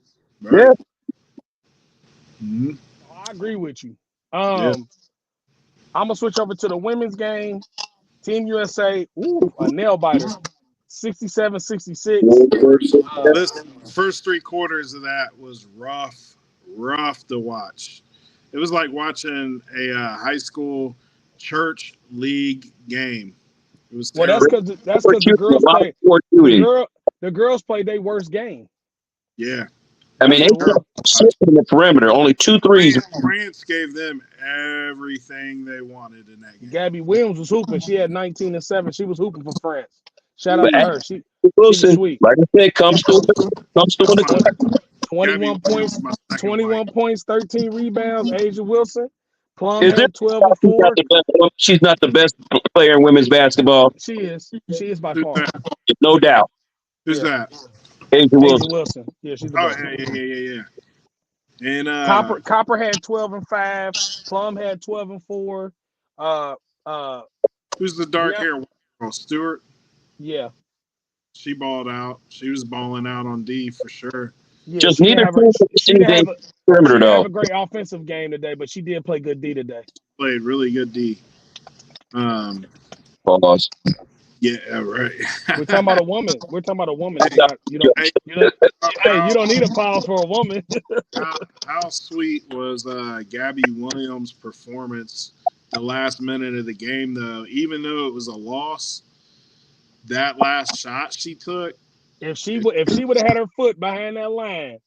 Right. Yeah. Mm-hmm. I agree with you. I'm gonna switch over to the women's game. Team USA, a nail biter, 67-66. This first 3 quarters of that was rough to watch. It was like watching a high school church league game. It was terrible. Well, that's because the girls played their worst game. Yeah. I mean, they shit in the perimeter. Only 2 threes. France gave them everything they wanted in that game. Gabby Williams was hooping. She had 19 and 7. She was hooping for France. Shout out to her. She Wilson, was sweet. like I said, comes through the 21 points, 13 rebounds. Asia Wilson. Plum had 12 and 4. She's not the best player in women's basketball. She is by far. No doubt. Who's that? Asia Wilson. Yeah, she's the best. Yeah. And Copper had 12 and 5. Plum had 12 and 4. Who's the dark hair girl? Stewart? Yeah. She balled out. She was balling out on D for sure. Yeah, just she neither have a great offensive game today, but she did play good D today. Played really good D. Pause. Yeah, right. We're talking about a woman. You don't need a pause for a woman. How sweet was Gabby Williams' performance the last minute of the game, though? Even though it was a loss, that last shot she took. If she would have had her foot behind that line,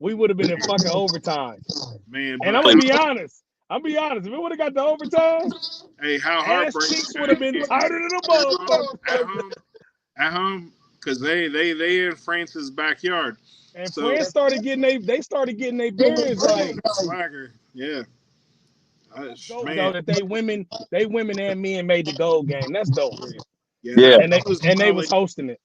we would have been in fucking overtime. Man, and I'm gonna be honest. If it would have got to overtime, hey, how heartbreaking! Cheeks would have been tighter than a motherfucker. At home, because they in France's backyard. And so, France started getting their bearings like swagger. Yeah. Know that they women and men made the gold game. That's dope. Yeah. And they was hosting it.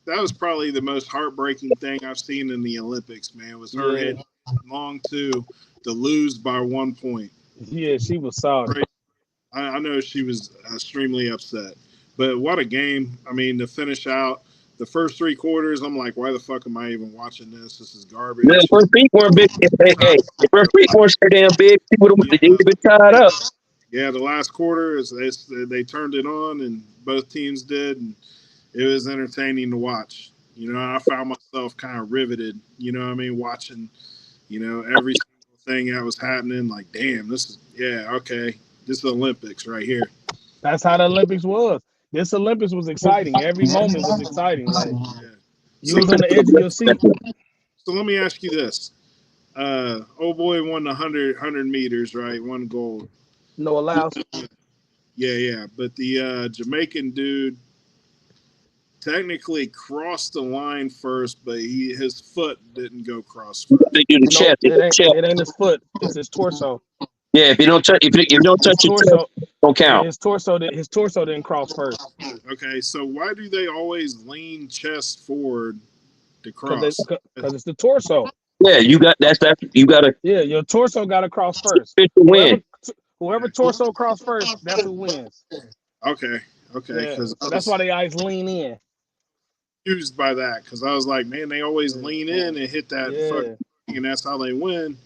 That was probably the most heartbreaking thing I've seen in the Olympics, man. Was her hitting long two to lose by 1 point. Yeah, she was solid. I know she was extremely upset. But what a game. I mean, to finish out the first 3 quarters, I'm like, why the fuck am I even watching this? This is garbage. Yeah, the first feet weren't big. Hey, the first feet weren't so damn big. People would have been tied up. Yeah, the last quarter, they turned it on, and both teams did, and it was entertaining to watch. You know, I found myself kind of riveted, you know what I mean, watching, you know, every single thing that was happening. Like, damn, this is the Olympics right here. That's how the Olympics was. This Olympics was exciting. Every moment was exciting. Like, you was on the edge of your seat. So let me ask you this. Old boy won the 100 meters, right? Won gold. No allows. Yeah. But the Jamaican dude technically crossed the line first, but his foot didn't go cross first. They do the No, chest. it ain't his foot. It's his torso. Yeah, if you don't touch, if you don't touch His your torso. chest, don't Yeah, count. his torso didn't cross first Okay, so why do they always lean chest forward to cross? because it's the torso. Yeah, you got you got to Yeah, your torso got to cross first. fit to win. Whoever torso cross first, that's who wins. Okay, Yeah, because so that's why they always lean in. Confused by that because I was like, man, they always lean in and hit that fucking thing, and that's how they win.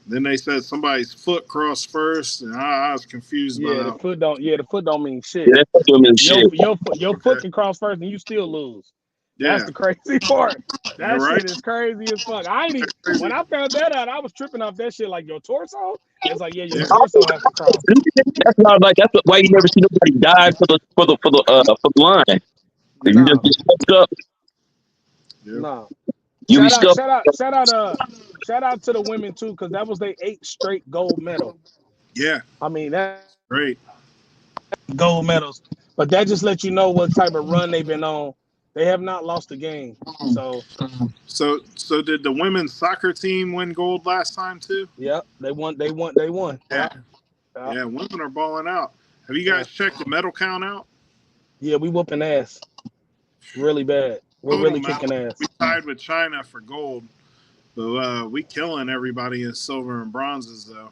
Then they said somebody's foot crossed first, and I was confused by The that. foot don't. Yeah, the foot don't mean shit. Yeah, that's what mean shit. Your foot can cross first and you still lose. Yeah, That's the crazy part. That right. shit is crazy as fuck. When I found that out, I was tripping off that shit. Like your torso, it's like your torso has to cross. That's why, like, why you never see nobody die for the line. If you just get fucked up, No. you be Shout stuck. shout out to the women too, because that was their 8th straight gold medal. Yeah, I mean that great. gold medals, but that just lets you know what type of run they've been on. They have not lost a game. So did the women's soccer team win gold last time too? yeah, they won. Yeah, women are balling out. Have you guys checked the medal count out? Yeah, we whooping ass really bad. We're really kicking ass. We tied with China for gold, but we killing everybody in silver and bronzes though.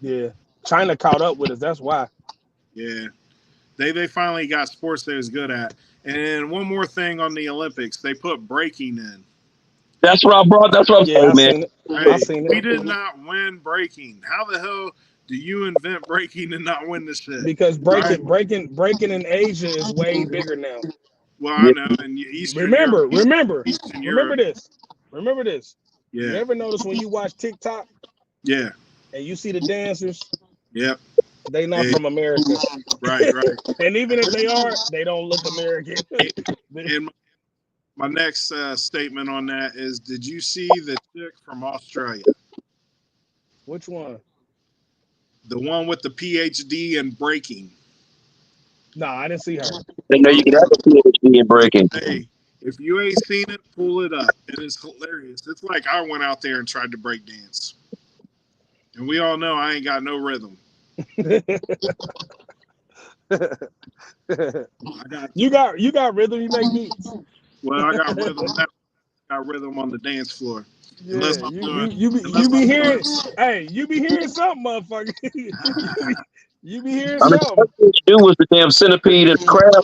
Yeah, China caught up with us. That's why. Yeah, they finally got sports they was good at. And one more thing on the Olympics, they put breaking in. That's what I brought. That's what I'm saying, man. Seen it. Hey, I seen it. We did not win breaking. How the hell do you invent breaking and not win this shit? Because breaking in Asia is way bigger now. Well, I know. And Eastern remember this. Yeah. You ever notice when you watch TikTok? Yeah. And you see the dancers? Yep. They not from America. Right. And even if they are, they don't look American. And my next statement on that is, did you see the chick from Australia? Which one? The one with the PhD in breaking. No, I didn't see her. They know you can have a PhD in breaking. Hey, if you ain't seen it, pull it up. It is hilarious. It's like I went out there and tried to break dance. And we all know I ain't got no rhythm. You got rhythm. You make beats. Well, I got rhythm. I got rhythm on the dance floor. Yeah, you be hearing. Hey, you be hearing something, motherfucker. you be hearing something. What you do was the damn centipede and crab.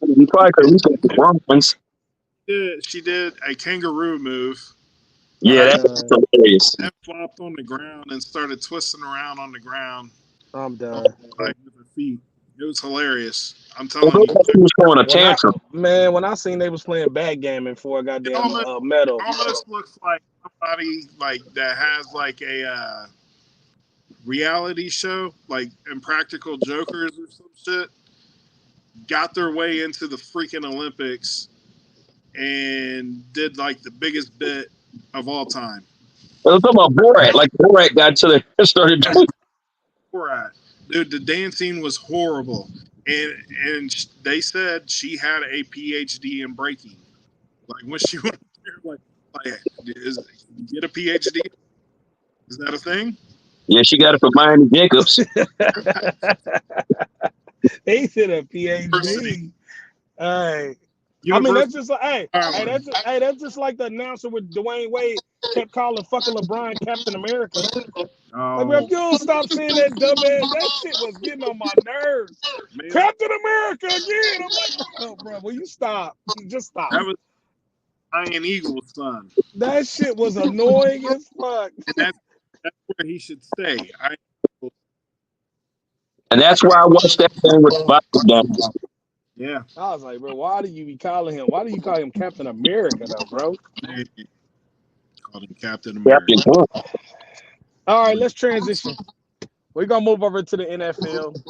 You probably could reach the wrong ones. She did a kangaroo move. Yeah, that's hilarious. And flopped on the ground and started twisting around on the ground. I'm done. Like with her feet. It was hilarious. I'm telling you. She was throwing a tantrum. When I seen they was playing backgammon for a goddamn medal. It almost looks like somebody like that has like a reality show, like Impractical Jokers or some shit, got their way into the freaking Olympics and did like the biggest bit of all time. I was talking about Borat. Like Borat got to the started doing. Borat, dude, the dancing was horrible, and they said she had a PhD in breaking. Like when she went there, like you get a PhD? Is that a thing? Yeah, she got it from Miami Jacobs. They said a PhD. Hey. I mean, that's just like, that's just like the announcer with Dwayne Wade kept calling fucking LeBron Captain America. Oh. Like, if you don't stop saying that dumbass, that shit was getting on my nerves. Man. Captain America again. I'm like, bro, will you stop? Just stop. That was Iron Eagle's son. That shit was annoying as fuck. And that's where he should stay. And that's why I watched that thing with Bible down. Yeah. I was like, bro, why do you call him Captain America though, bro? Called him Captain America. All right, let's transition. We're gonna move over to the NFL.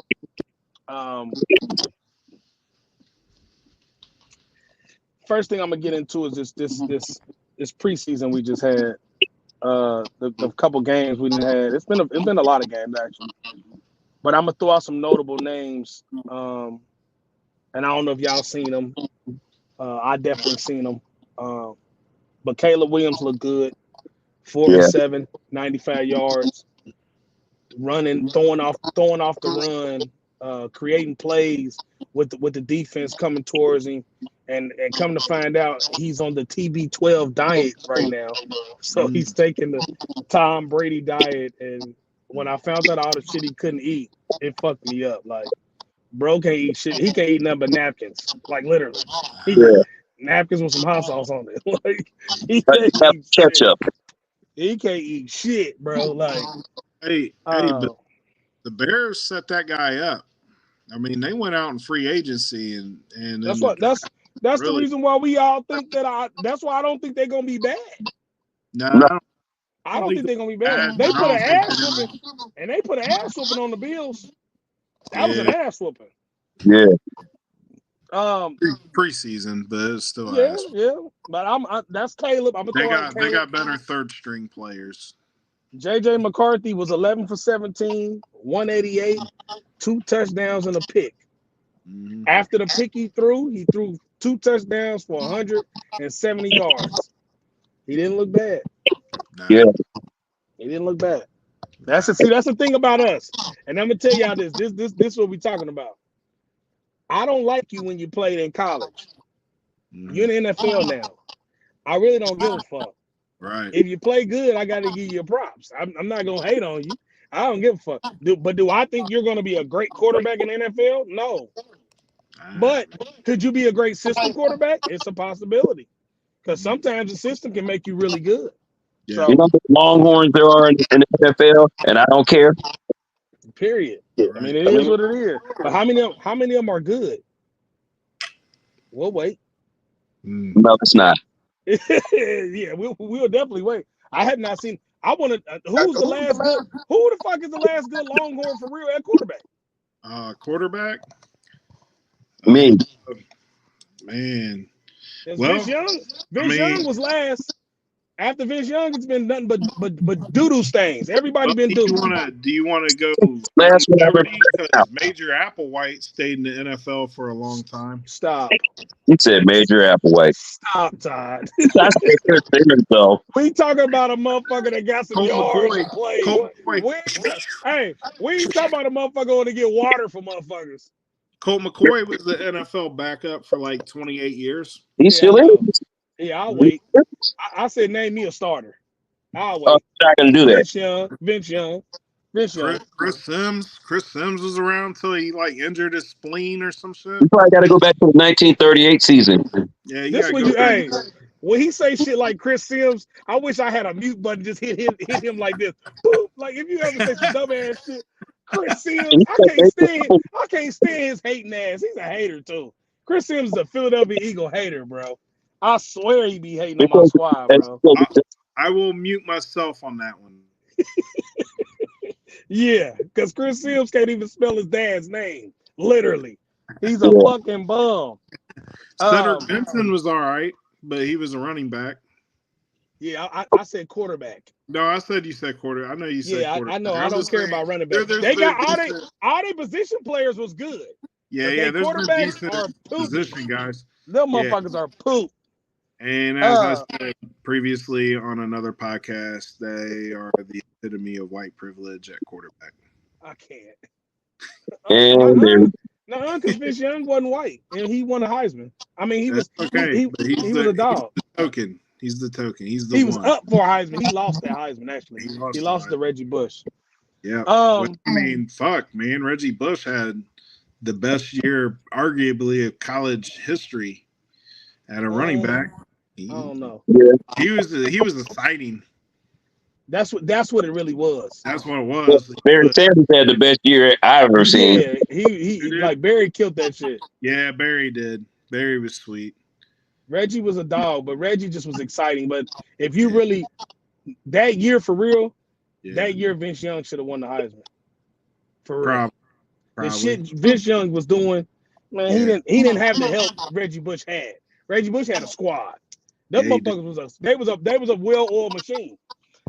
First thing I'm gonna get into is this preseason we just had. the couple games we done had. It's been a lot of games actually. But I'm gonna throw out some notable names. And I don't know if y'all seen them. I definitely seen them. But Caleb Williams looked good. 47, 95 yards, running, throwing off the run, creating plays with the defense coming towards him, and come to find out he's on the TB12 diet right now. So he's taking the Tom Brady diet, and when I found out all the shit he couldn't eat, it fucked me up. Like, bro can't eat shit. He can't eat nothing but napkins. Like, literally. Napkins with some hot sauce on it. Like, he can't eat ketchup. He can't eat shit, bro. Like, but the Bears set that guy up. I mean, they went out in free agency, and that's really, the reason why we all think that that's why I don't think they're gonna be bad. No, I don't think they're gonna be bad. They put an ass whooping, and they put an ass whooping on the Bills. That was an ass whooping. Yeah. Preseason, but it's still ass. Yeah. But that's Caleb. They got better third string players. JJ McCarthy was 11 for 17, 188, 2 touchdowns and a pick. Mm-hmm. After the pick he threw 2 touchdowns for 170 yards. He didn't look bad. Yeah. He didn't look bad. That's the thing about us. And I'm gonna tell y'all this is what we're talking about. I don't like you when you played in college. You're in the NFL now. I really don't give a fuck. Right. If you play good, I got to give you props. I'm not gonna hate on you. I don't give a fuck. But do I think you're gonna be a great quarterback in the NFL? No. But could you be a great system quarterback? It's a possibility. Because sometimes the system can make you really good. Yeah. So, you know the Longhorns there are in the NFL, and I don't care. Period. I mean, it is what it is. But how many of them are good? We'll wait. No, it's not. Yeah, we'll definitely wait. I have not seen. I want to. Who the fuck is the last good Longhorn for real at quarterback? Quarterback. Me. Man. Vince Young was last. After Vince Young, it's been nothing but doo-doo stains. Everybody been doo-doo. Do you want to go last because Major Applewhite stayed in the NFL for a long time? Stop. You said Major Applewhite. Stop, Todd. We talking about a motherfucker that got some yards to play. We ain't talking about a motherfucker going to get water for motherfuckers. Colt McCoy was the NFL backup for like 28 years. He's still in. Yeah, I'll wait. I said name me a starter. I'll wait. I'm not gonna do that. Vince Young. Chris Sims was around until he like injured his spleen or some shit. You probably got to go back to the 1938 season. Yeah, when he say shit like Chris Sims, I wish I had a mute button just hit him like this. Boop. Like if you ever say some dumb ass shit, Chris Sims, I can't stand his hating ass. He's a hater too. Chris Sims is a Philadelphia Eagle hater, bro. I swear he be hating on my squad, bro. I will mute myself on that one. Yeah, because Chris Sims can't even spell his dad's name. Literally. He's a fucking bum. Cedric Benson was all right, but he was a running back. Yeah, I said quarterback. No, I said you said quarter. I know you said quarterback. I know. I don't care about running back. They got all their position players was good. Yeah, there's decent position guys. Them motherfuckers are poop. And as I said previously on another podcast, they are the epitome of white privilege at quarterback. I can't. And no, because Vince Young wasn't white, and he won a Heisman. I mean, he was okay. He was a dog. He's the token. He was up for a Heisman. He lost that Heisman actually. He lost to Reggie Bush. Yeah. I mean, fuck, man. Reggie Bush had the best year, arguably, of college history at a running back. I don't know. Yeah. He was exciting. That's what it really was. That's what it was. Barry Sanders had the best year I've ever seen. Yeah, he like Barry killed that shit. Yeah, Barry did. Barry was sweet. Reggie was a dog, but Reggie just was exciting. But if you really that year for real, that year Vince Young should have won the Heisman. For real. Probably. The shit Vince Young was doing, man, he didn't have the help Reggie Bush had. Reggie Bush had a squad. Them motherfuckers they was a well-oiled machine.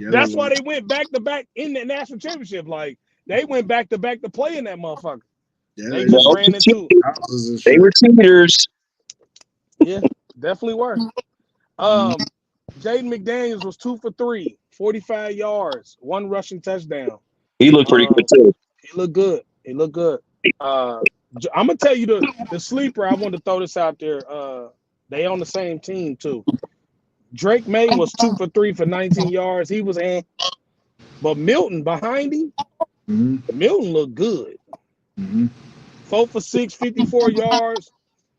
Yeah, That's why they went back to back in the national championship. Like they went back to back to play in that motherfucker. Yeah, They they just No, ran into. houses and they shit. were cheaters. Yeah, definitely were. Jaden McDaniels was 2 for 3, 45 yards, 1 rushing touchdown. He looked pretty good too. He looked good. He looked good. I'm gonna tell you the sleeper. I want to throw this out there. They on the same team too. Drake May was 2 for 3 for 19 yards. He was in, but Milton behind him. Milton looked good. 4 for 6, 54 yards.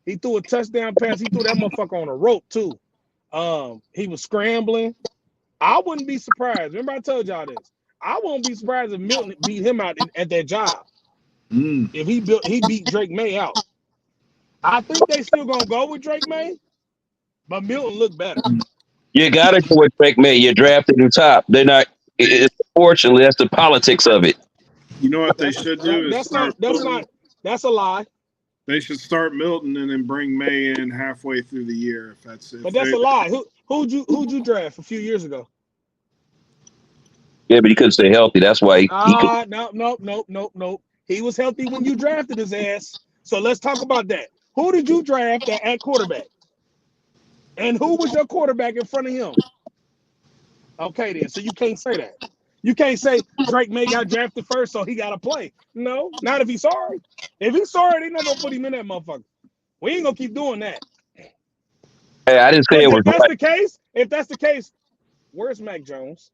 He threw a touchdown pass. He threw that motherfucker on a rope too. He was scrambling. I wouldn't be surprised. Remember I told y'all this. I won't be surprised if Milton beat him out at that job. If he beat Drake May out. I think they still gonna go with Drake May, but Milton looked better. You got to go with Drake May. You drafted him top. They're not. Unfortunately, that's the politics of it. You know what they should do is That's a lie. They should start Milton and then bring May in halfway through the year. If that's it. But that's a lie. Who'd you draft a few years ago? Yeah, but he couldn't stay healthy. That's why No. He was healthy when you drafted his ass. So let's talk about that. Who did you draft at quarterback? And who was your quarterback in front of him? Okay, then. So you can't say that. You can't say Drake May got drafted first, so he got to play. No, not if he's sorry. If he's sorry, they not going to put him in that motherfucker. We ain't going to keep doing that. Hey, I didn't say it was If that's right. if that's the case, where's Mac Jones?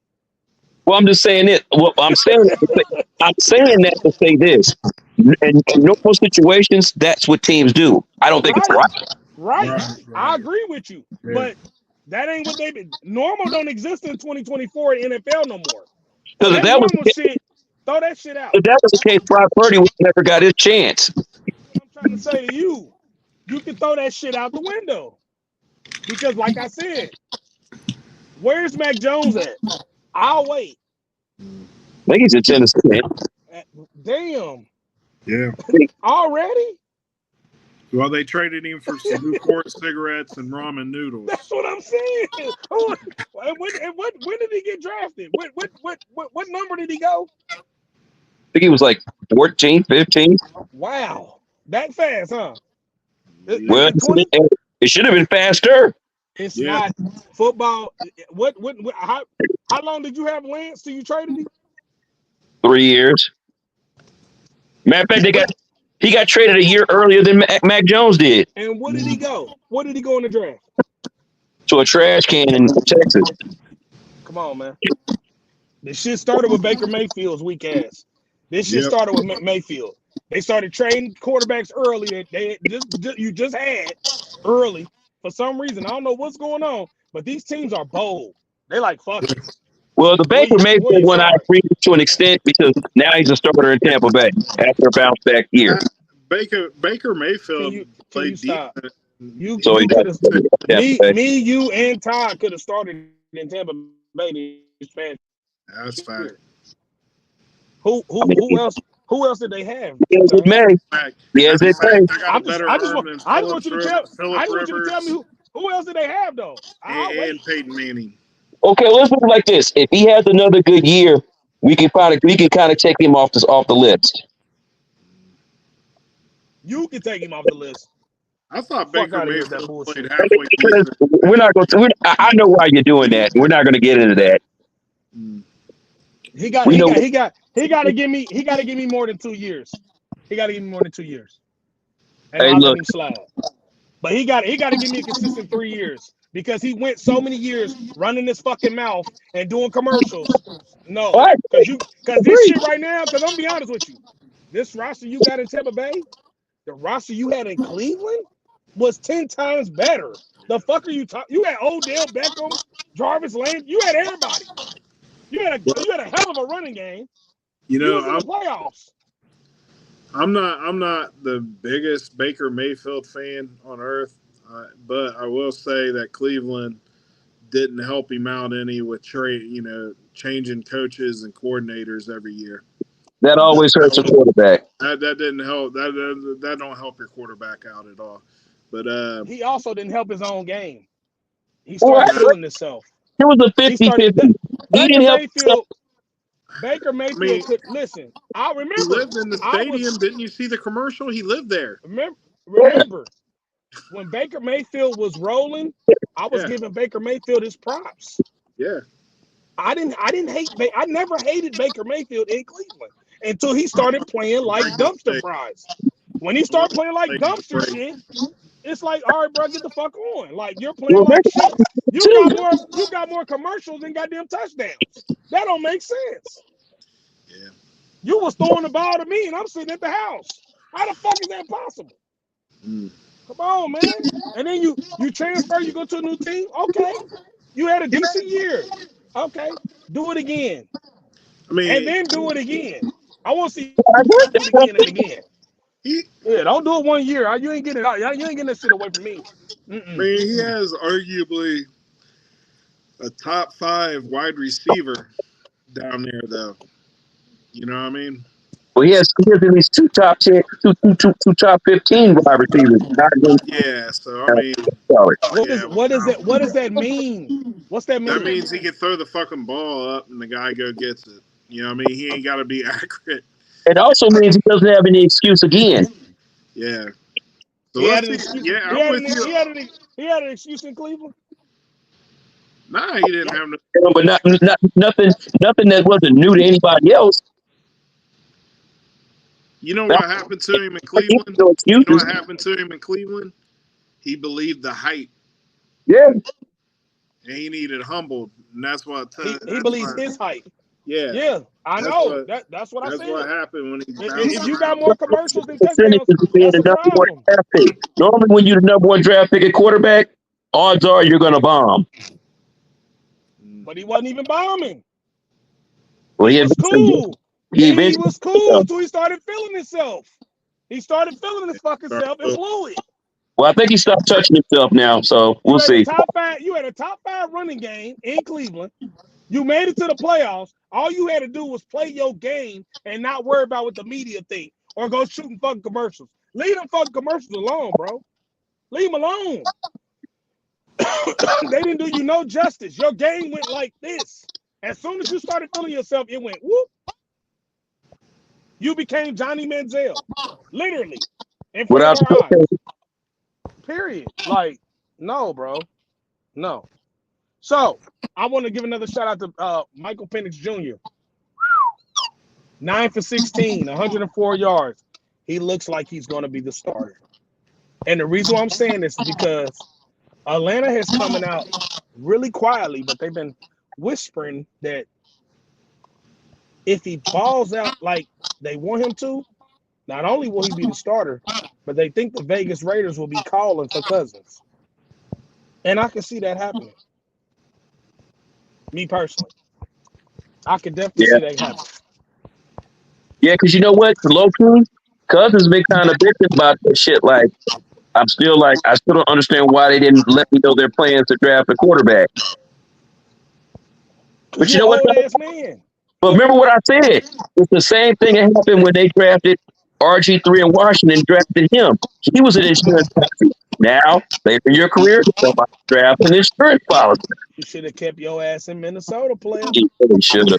Well, I'm just saying it. Well, I'm saying that to say this. In normal situations, that's what teams do. I don't think it's right. Right. I agree with you. Yeah. But that ain't what they been. Normal don't exist in 2024 in NFL no more. Because if that was shit, throw that shit out. If that was the case, Brock Purdy would never got his chance. I'm trying to say to you, you can throw that shit out the window. Because like I said, where's Mac Jones at? I'll wait. I think he's in Tennessee. Damn. Yeah. Already? Well, they traded him for some Newport cigarettes and ramen noodles. That's what I'm saying. When did he get drafted? What number did he go? I think he was like 14, 15. Wow. That fast, huh? Well, it should have been faster. It's not football. How long did you have Lance till you traded him? 3 years. Matter of fact, he got traded a year earlier than Mac Jones did. And what did he go? What did he go in the draft? To a trash can in Texas. Come on, man. This shit started with Baker Mayfield's weak ass. This shit started with Mayfield. They started trading quarterbacks early that you just had early for some reason. I don't know what's going on, but these teams are bold. They like fuck it. Well, the Baker Mayfield one I agree with to an extent because now he's a starter in Tampa Bay after a bounce back year. Baker Mayfield played stop? Deep. Me, you, and Todd could have started in Tampa Bay. That's fact. Who else? Who else did they have? Yes, it may. Yes, it may. I just want you to tell me who else did they have though? And Peyton Manning. Okay, let's put it like this: if he has another good year, we can kind of take him off the list. You can take him off the list. I thought Baker Mayfield played halfway decent. We're not going to. I know why you're doing that. We're not going to get into that. He got to give me more than 2 years. He got to give me more than 2 years. And I'll let him slide. But he got to give me a consistent 3 years because he went so many years running his fucking mouth and doing commercials. No, because this shit right now. Because I'm gonna be honest with you, this roster you got in Tampa Bay, the roster you had in Cleveland was 10 times better. The fuck are you talking? You had Odell Beckham, Jarvis Landry. You had everybody. You had a hell of a running game. You know, in the playoffs. I'm not the biggest Baker Mayfield fan on earth, but I will say that Cleveland didn't help him out any with changing coaches and coordinators every year. That always hurts a quarterback. That didn't help. That don't help your quarterback out at all. But he also didn't help his own game. He started killing himself. It was a 50-50. didn't help himself. Baker Mayfield could listen. I He remember. lived in the stadium. Didn't you see the commercial? He lived there. Remember when Baker Mayfield was rolling, I was giving Baker Mayfield his props. Yeah. I never hated Baker Mayfield in Cleveland until he started playing like dumpster fries. When he started playing like dumpster shit, it's like, all right, bro, get the fuck on. Like, you're playing like shit. You got more commercials than goddamn touchdowns. That don't make sense. Yeah. You was throwing the ball to me, and I'm sitting at the house. How the fuck is that possible? Come on, man. And then you transfer, you go to a new team. Okay. You had a decent year. Okay. Do it again. I mean, and then do it again. I want to see you do it again and again. Yeah, don't do it 1 year. You ain't getting it. You ain't getting that shit away from me. I mean, he has arguably a top 5 wide receiver down there, though. You know what I mean? Well, he has at least two top 10, two top 15 wide receivers. Yeah, so I mean, what does that mean? What's that mean? That means he can throw the fucking ball up and the guy gets it. You know what I mean? He ain't got to be accurate. It also means he doesn't have any excuse again. Yeah. So he had an excuse in Cleveland. Nah, he didn't have no. But nothing that wasn't new to anybody else. You know what happened to him in Cleveland? You know what happened to him in Cleveland? He believed the hype. Yeah. And he needed humbled, and that's what he believes his hype. Yeah. Yeah, I know. That's what I said. That's what happened when he. If you got more commercials than touchdowns, that's a problem. Normally, when you're the number 1 draft pick at quarterback, odds are you're going to bomb. But he wasn't even bombing. Well, he was cool. He was cool until he started feeling himself. He started feeling his fucking self and blew it. Well, I think he stopped touching himself now, so we'll see. You had a top 5 running game in Cleveland. You made it to the playoffs. All you had to do was play your game and not worry about what the media think or go shooting fucking commercials. Leave them fucking commercials alone, bro. Leave them alone. They didn't do you no justice. Your game went like this. As soon as you started feeling yourself, it went whoop. You became Johnny Manziel. Literally. In front of our eyes. Period. Like, no, bro. No. So, I want to give another shout out to Michael Penix Jr. 9 for 16, 104 yards. He looks like he's going to be the starter. And the reason why I'm saying this is because Atlanta has coming out really quietly, but they've been whispering that if he balls out like they want him to, not only will he be the starter, but they think the Vegas Raiders will be calling for Cousins. And I can see that happening. Me personally. I could definitely see that happen. Yeah, because you know what? Low-key, Cousins been kind of bitching about this shit. Like, I still don't understand why they didn't let me know their plans to draft a quarterback. But you know what? But remember what I said. It's the same thing that happened when they drafted RG3 in Washington, drafted him. He was an insurance policy. Now, later in your career, somebody draft an insurance policy. You should have kept your ass in Minnesota, player. You really should have.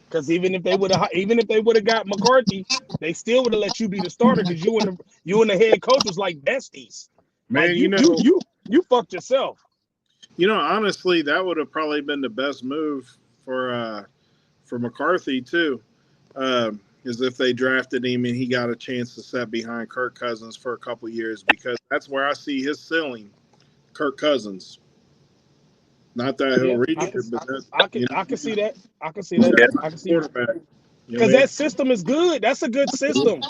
Because even if they would have got McCarthy, they still would have let you be the starter because you and the head coach was like besties. Man, like you fucked yourself. You know, honestly, that would have probably been the best move for McCarthy too. Is if they drafted him and he got a chance to sit behind Kirk Cousins for a couple years, because that's where I see his ceiling, Kirk Cousins. Not that he'll reach it, but I can see that. I can see that. I can see that. Because that system is good. That's a good system.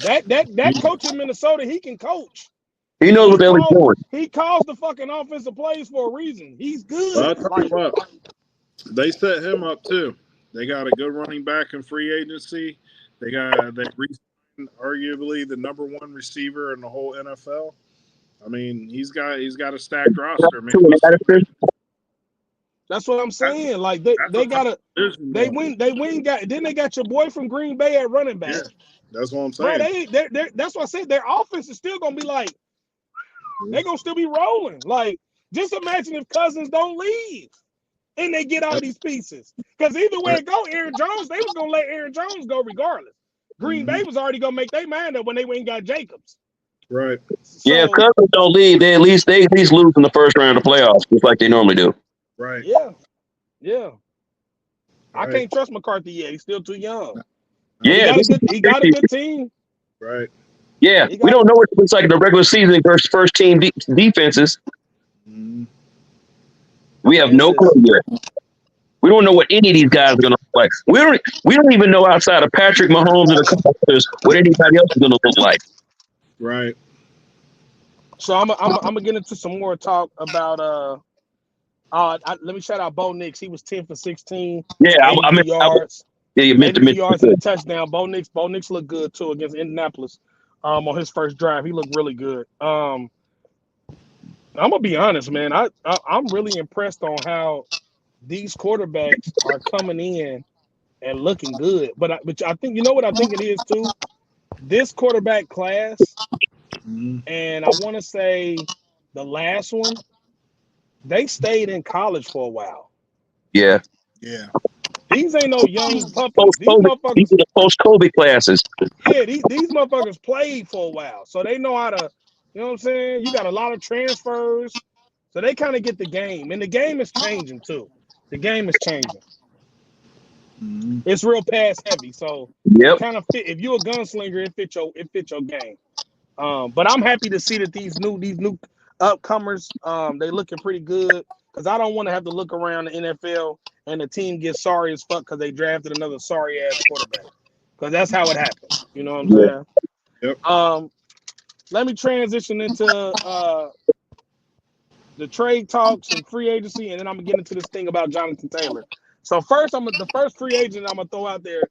That coach in Minnesota, he can coach. He knows what they're doing. He calls the fucking offensive plays for a reason. He's good. Well, I'll tell you what, they set him up too. They got a good running back in free agency. They re-signed arguably the number 1 receiver in the whole NFL. I mean, he's got a stacked roster, man. That's what I'm saying. Like they win. Then they got your boy from Green Bay at running back. Yeah, that's what I'm saying. Bro, that's what I said. Their offense is still gonna be like they're gonna still be rolling. Like, just imagine if Cousins don't leave. and they get all these pieces. Because either way it go, Aaron Jones, they was gonna let Aaron Jones go regardless. Green Bay was already gonna make their mind up when they went and got Jacobs. Right. So, if Cousins don't leave, they at least lose in the first round of the playoffs, just like they normally do. Right. Yeah. I can't trust McCarthy yet. He's still too young. Yeah, he got a good team. Right. Yeah, we don't know what it looks like in the regular season versus first team defenses. Mm-hmm. We have no clue yet. We don't know what any of these guys are going to look like. We don't even know outside of Patrick Mahomes and the Commanders what anybody else is going to look like. Right. So I'm gonna get into some more talk about let me shout out Bo Nix. He was 10 for 16. Yeah, I mean yards. You meant to mention yards and a touchdown. Bo Nix looked good too against Indianapolis. On his first drive, he looked really good. I'm gonna be honest, man. I'm really impressed on how these quarterbacks are coming in and looking good. But I think you know what I think it is too. This quarterback class, and I want to say the last one, they stayed in college for a while. Yeah. These ain't no young puppies. These motherfuckers. These are the post-COVID classes. Yeah, these motherfuckers played for a while, so they know how to. You know what I'm saying? You got a lot of transfers, so they kind of get the game, and the game is changing too. The game is changing. It's real pass heavy, so kind of fit. If you're a gunslinger, it fits your game. But I'm happy to see that these new upcomers, they looking pretty good. Because I don't want to have to look around the NFL and the team gets sorry as fuck because they drafted another sorry ass quarterback. Because that's how it happens. You know what I'm saying? Yep. Let me transition into the trade talks and free agency, and then I'm gonna get into this thing about Jonathan Taylor. So first, the first free agent I'm gonna throw out there,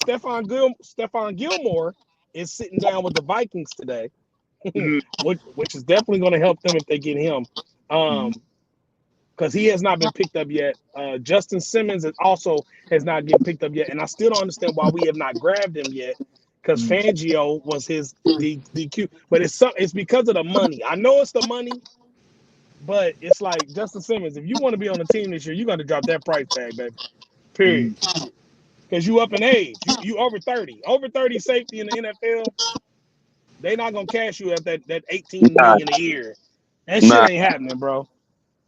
Stephon Gilmore is sitting down with the Vikings today, which is definitely gonna help them if they get him. Because he has not been picked up yet. Justin Simmons has not get picked up yet, and I still don't understand why we have not grabbed him yet. Because Fangio was his DQ, but it's because of the money. I know it's the money, but it's like Justin Simmons. If you want to be on the team this year, you got to drop that price tag, baby. Period. Because you up in age, you over 30, safety in the NFL. They not gonna cash you at that 18 million a year. That shit ain't happening, bro.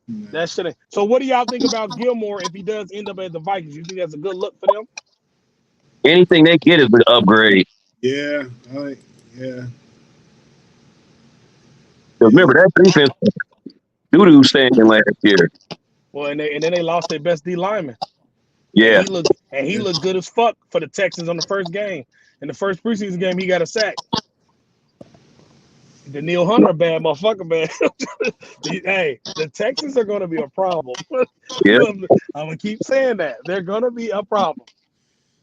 That shit ain't. So what do y'all think about Gilmore if he does end up at the Vikings? You think that's a good look for them? Anything they get is an upgrade. Yeah. Remember that defense doo-doo standing last year. Well, and then they lost their best D lineman. Yeah. And he looked good as fuck for the Texans on the first game. In the first preseason game, he got a sack. The Neil Hunter bad motherfucker, man. Hey, the Texans are going to be a problem. Yeah. I'm going to keep saying that. They're going to be a problem.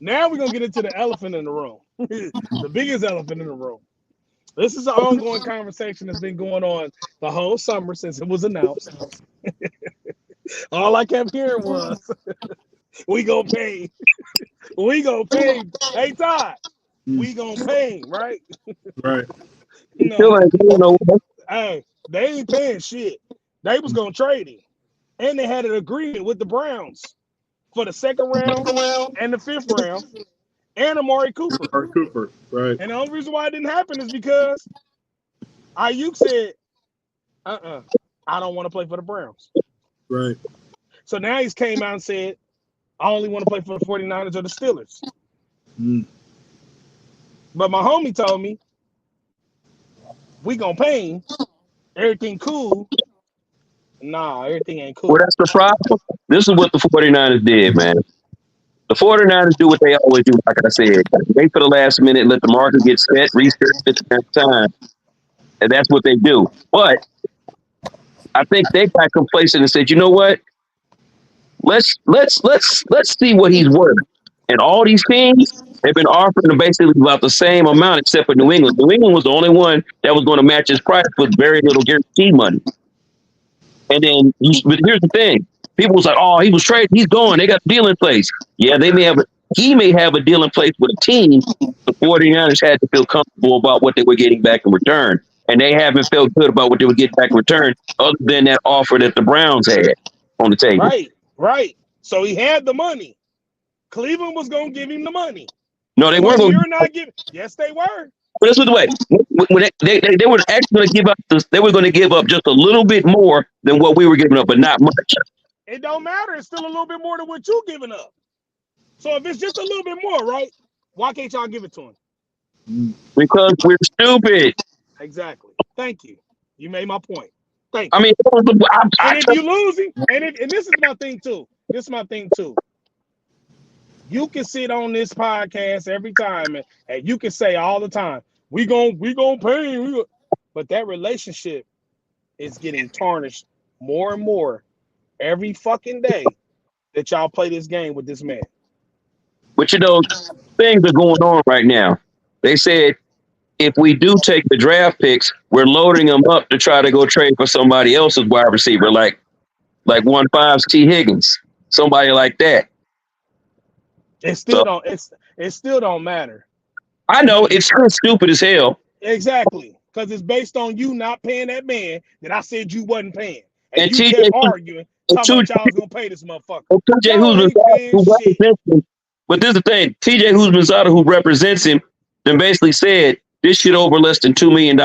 Now we're going to get into the elephant in the room. The biggest elephant in the room. This is an ongoing conversation that's been going on the whole summer since it was announced. All I kept hearing was, we gonna pay. We gonna pay. Hey, Todd, we gonna pay, right? Right. No. Hey, they ain't paying shit. They was gonna trade him. And they had an agreement with the Browns for the second round and the fifth round and Amari Cooper. Right. And the only reason why it didn't happen is because Ayuk said, I don't want to play for the Browns. Right. So now he's came out and said, I only want to play for the 49ers or the Steelers. But my homie told me, we gonna pay him. Everything cool. Nah, everything ain't cool. Well, that's the problem. This is what the 49ers did, man. The 49ers do what they always do, like I said. Wait for the last minute, let the market get set, research at the time. And that's what they do. But I think they got complacent and said, you know what? Let's see what he's worth. And all these teams have been offering him basically about the same amount except for New England. New England was the only one that was going to match his price with very little guarantee money. And then, but here's the thing. People was like, oh, he was traded. He's gone. They got a deal in place. Yeah, he may have a deal in place with a team. The 49ers had to feel comfortable about what they were getting back in return. And they haven't felt good about what they would get back in return other than that offer that the Browns had on the table. Right. So he had the money. Cleveland was gonna give him the money. No, they weren't. You're not giving. Yes, they were. But listen to the way when they were actually going to give up. They were going to give up just a little bit more than what we were giving up, but not much. It don't matter. It's still a little bit more than what you giving up. So if it's just a little bit more, right? Why can't y'all give it to him? Because we're stupid. Exactly. Thank you. You made my point. Thank you. I mean, and if you losing, and this is my thing too. This is my thing too. You can sit on this podcast every time, and you can say all the time, we gonna pay. But that relationship is getting tarnished more and more every fucking day that y'all play this game with this man. But you know, things are going on right now. They said if we do take the draft picks, we're loading them up to try to go trade for somebody else's wide receiver, like 1.5's T. Higgins, somebody like that. It still don't matter. I know it's still stupid as hell. Exactly, because it's based on you not paying that man that I said you wasn't paying, and you TJ, kept arguing talking about y'all was gonna pay this motherfucker. TJ who represents him, but this is the thing: TJ Husmanzada, who represents him, then basically said this shit over less than $2 million.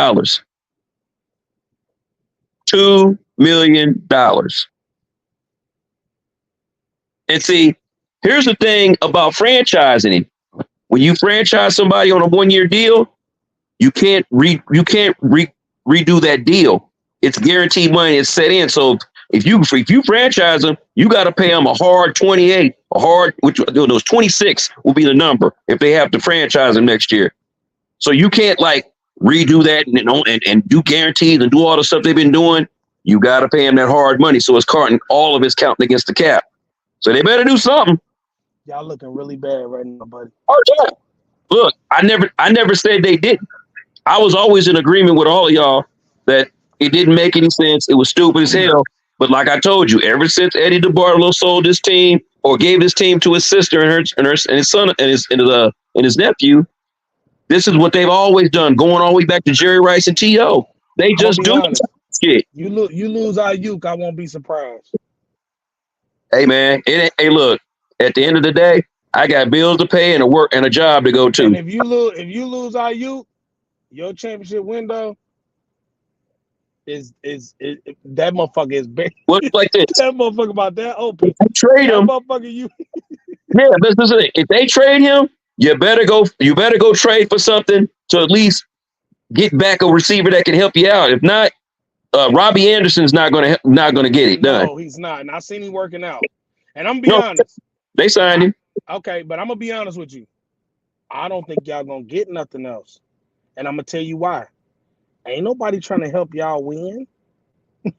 $2 million. And see, here's the thing about franchising him. When you franchise somebody on a 1-year deal, you can't redo that deal. It's guaranteed money. It's set in. So if you franchise them, you got to pay them a hard 28, which those 26 will be the number if they have to franchise them next year. So you can't like redo that and do guarantees and do all the stuff they've been doing. You got to pay them that hard money. So it's all of it's counting against the cap. So they better do something. Y'all looking really bad right now, buddy. Oh yeah. Look, I never said they didn't. I was always in agreement with all of y'all that it didn't make any sense. It was stupid as hell. But like I told you, ever since Eddie DeBartolo sold this team or gave this team to his sister and his son and his nephew, this is what they've always done, going all the way back to Jerry Rice and T.O. They just do shit. You lose Ayuk, I won't be surprised. Hey man, hey look, at the end of the day, I got bills to pay and a job to go to. And if you lose Ayuk, your championship window is that motherfucker is big. What's like this? That motherfucker about that open. Trade him, motherfucker. You. Yeah, this is it. If they trade him, you better go trade for something to at least get back a receiver that can help you out. If not, Robbie Anderson's not gonna get it done. No, he's not. And I seen him working out. And I'm gonna be honest. They signed him. Okay, but I'm gonna be honest with you. I don't think y'all gonna get nothing else. And I'm gonna tell you why. Ain't nobody trying to help y'all win.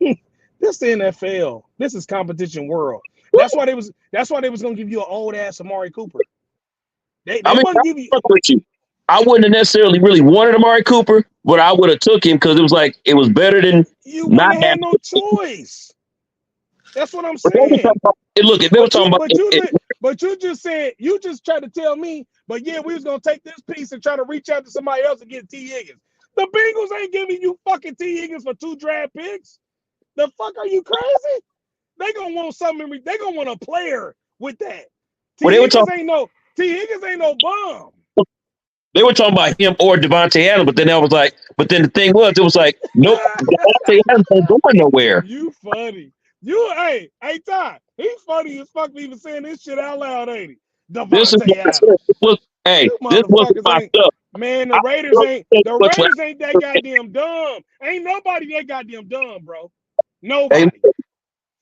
This the NFL. This is competition world. That's why they was gonna give you an old ass Amari Cooper. They wouldn't give you. I wouldn't have necessarily really wanted Amari Cooper, but I would have took him because it was better than you wouldn't have no choice. That's what I'm saying. Look, if they were talking about, but you just tried to tell me, but yeah, we was gonna take this piece and try to reach out to somebody else and get T. Higgins. The Bengals ain't giving you fucking T. Higgins for 2 draft picks. The fuck are you crazy? They gonna want something. They gonna want a player with that. T. Higgins ain't no bum. They were talking about him or Devontae Adams, but then the thing was, it was like, nope, Devontae Adams ain't going nowhere. You funny. Hey, Ty, he's funny as fuck for even saying this shit out loud, ain't he? Devontae Adams. This was my stuff. Man, the Raiders ain't that goddamn dumb. Ain't nobody that goddamn dumb, bro. Nobody.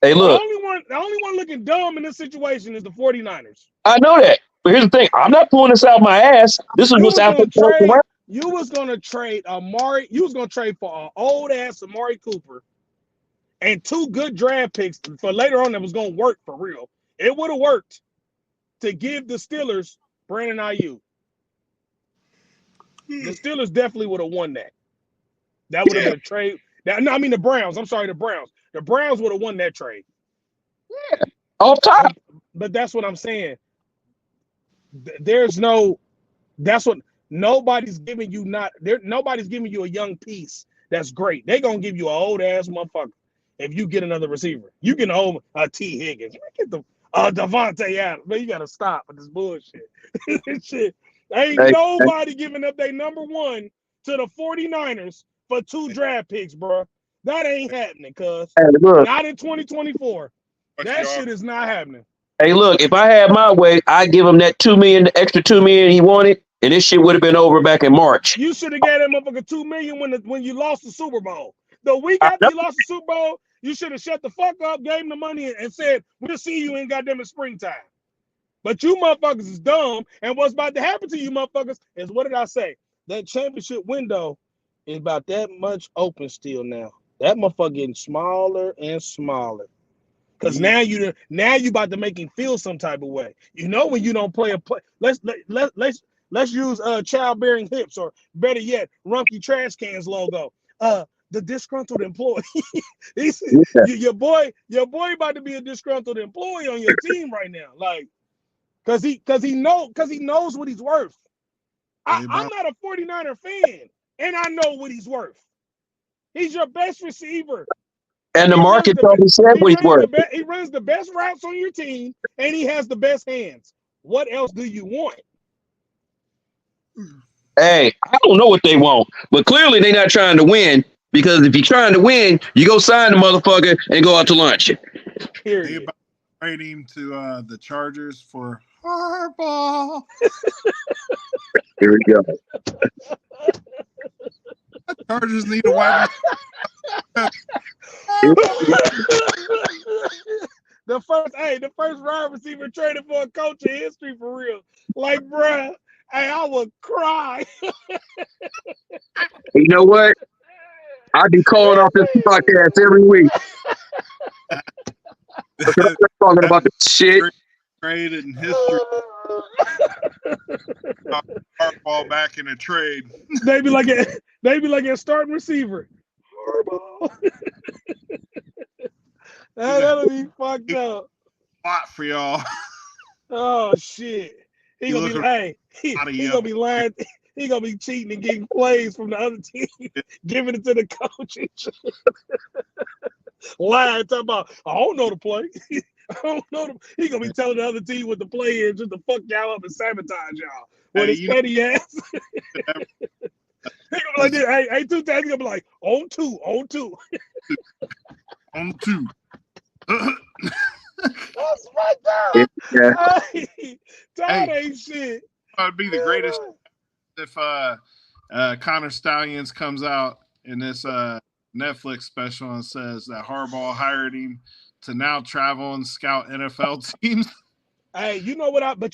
Hey, look. The only one looking dumb in this situation is the 49ers. I know that. But here's the thing. I'm not pulling this out my ass. This is what's out there. You was going to trade Amari. You was going to trade for an old-ass Amari Cooper and 2 good draft picks for later on that was going to work for real. It would have worked to give the Steelers Brandon Ayuk. The Steelers definitely would have won that. That would have been a trade. The Browns. I'm sorry, the Browns. The Browns would have won that trade. Yeah, off top. But that's what I'm saying. Nobody's giving you nobody's giving you a young piece that's great. They're gonna give you an old ass motherfucker if you get another receiver. You get a T. Higgins. Devontae Adams. Man, you gotta stop with this bullshit. This shit. Ain't Hey, nobody giving up their number one to the 49ers for 2 draft picks, bro. That ain't happening, cuz. look. Not in 2024. That shit is not happening. Hey, look. If I had my way, I'd give him that the extra $2 million he wanted, and this shit would have been over back in March. You should have gave that motherfucker $2 million when you lost the Super Bowl. The week I after know. you lost the Super Bowl, you should have shut the fuck up, gave him the money, and said, "We'll see you in goddamn springtime." But you motherfuckers is dumb, and what's about to happen to you motherfuckers is, what did I say? That championship window is about that much open still now. That motherfucker getting smaller and smaller. Cause now you about to make him feel some type of way. You know when you don't play a play. Let's use childbearing hips, or better yet, Rumpke Trash Cans logo. The disgruntled employee. Your boy about to be a disgruntled employee on your team right now. Like, cause he knows what he's worth. I'm not a 49er fan, and I know what he's worth. He's your best receiver. And the market probably said what he's worth. He runs the best routes on your team, and he has the best hands. What else do you want? Hey, I don't know what they want, but clearly they're not trying to win, because if you're trying to win, you go sign the motherfucker and go out to lunch. Period. They about to trade him to the Chargers for Harbaugh. Here we go. Chargers need a wide The first wide receiver traded for a coach in history, for real. Like, bruh, hey, I would cry. You know what? I'd be calling off this podcast every week. I'm talking about this shit. trade in history. Harbaugh back in a trade. They be like a starting receiver. Harbaugh. That'll be fucked up. Lot for y'all. Oh shit. He gonna be lying. He gonna be cheating and getting plays from the other team, giving it to the coach. Lying, talking about, I don't know the play. I don't know he gonna be telling the other team what the play is just to fuck y'all up and sabotage y'all. With his petty ass. He gonna be like this. Hey, 2 times he gonna be like, on two. On two. That's fucked up. Yeah. Todd ain't shit. That'd be the greatest if Connor Stallions comes out in this Netflix special and says that Harbaugh hired him to now travel and scout NFL teams. Hey, you know what I'm to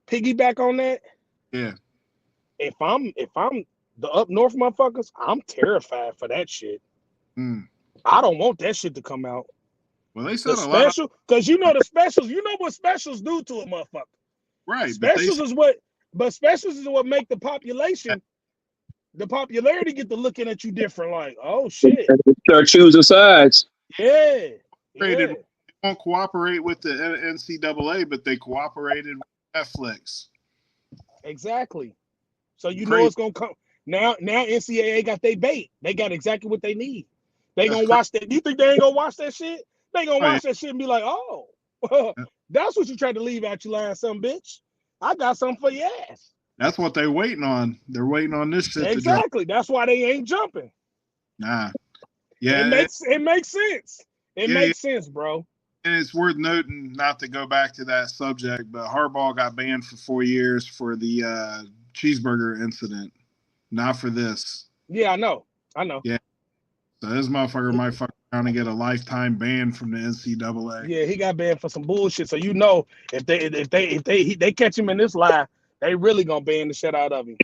piggyback on that? Yeah. If I'm the up north motherfuckers, I'm terrified for that shit. I don't want that shit to come out. Well, they said special, because you know the specials. You know what specials do to a motherfucker. Right. Specials is what make the popularity get to looking at you different. Like, oh shit. Start choosing sides. Yeah. They won't cooperate with the NCAA, but they cooperated with Netflix. Exactly. So you know it's gonna come. Now NCAA got their bait. They got exactly what they need. They gonna watch that. You think they ain't gonna watch that shit? They gonna watch that shit and be like, oh, that's what you tried to leave out, you lying some bitch. I got something for your ass. That's what they're waiting on. They're waiting on this shit exactly. That's why they ain't jumping. Nah. Yeah. It makes sense. It makes sense, bro. And it's worth noting, not to go back to that subject, but Harbaugh got banned for 4 years for the cheeseburger incident. Not for this. Yeah, I know. Yeah. So this motherfucker might fuck around and get a lifetime ban from the NCAA. Yeah, he got banned for some bullshit. So you know, if they catch him in this lie, they really gonna ban the shit out of him.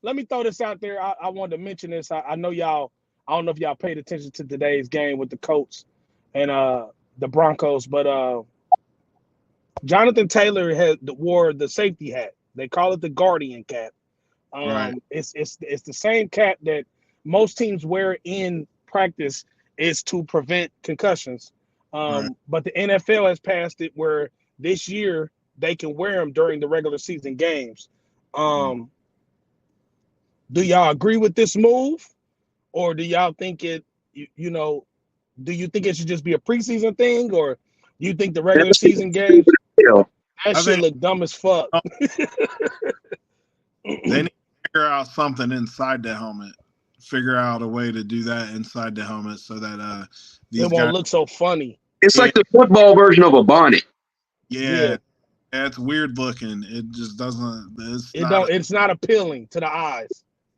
Let me throw this out there. I wanted to mention this. I know y'all. I don't know if y'all paid attention to today's game with the Colts and the Broncos, but Jonathan Taylor wore the safety hat. They call it the Guardian cap. Right. It's the same cap that most teams wear in practice is to prevent concussions. Right. But the NFL has passed it where this year they can wear them during the regular season games. Do y'all agree with this move, or do y'all think it? do you think it should just be a preseason thing, or do you think the regular season games that shit look dumb as fuck? They need to figure out something inside the helmet. Figure out a way to do that inside the helmet so that these it won't guys look so funny. It's like the football version of a bonnet. Yeah, it's weird looking. It just doesn't. It's not appealing to the eyes.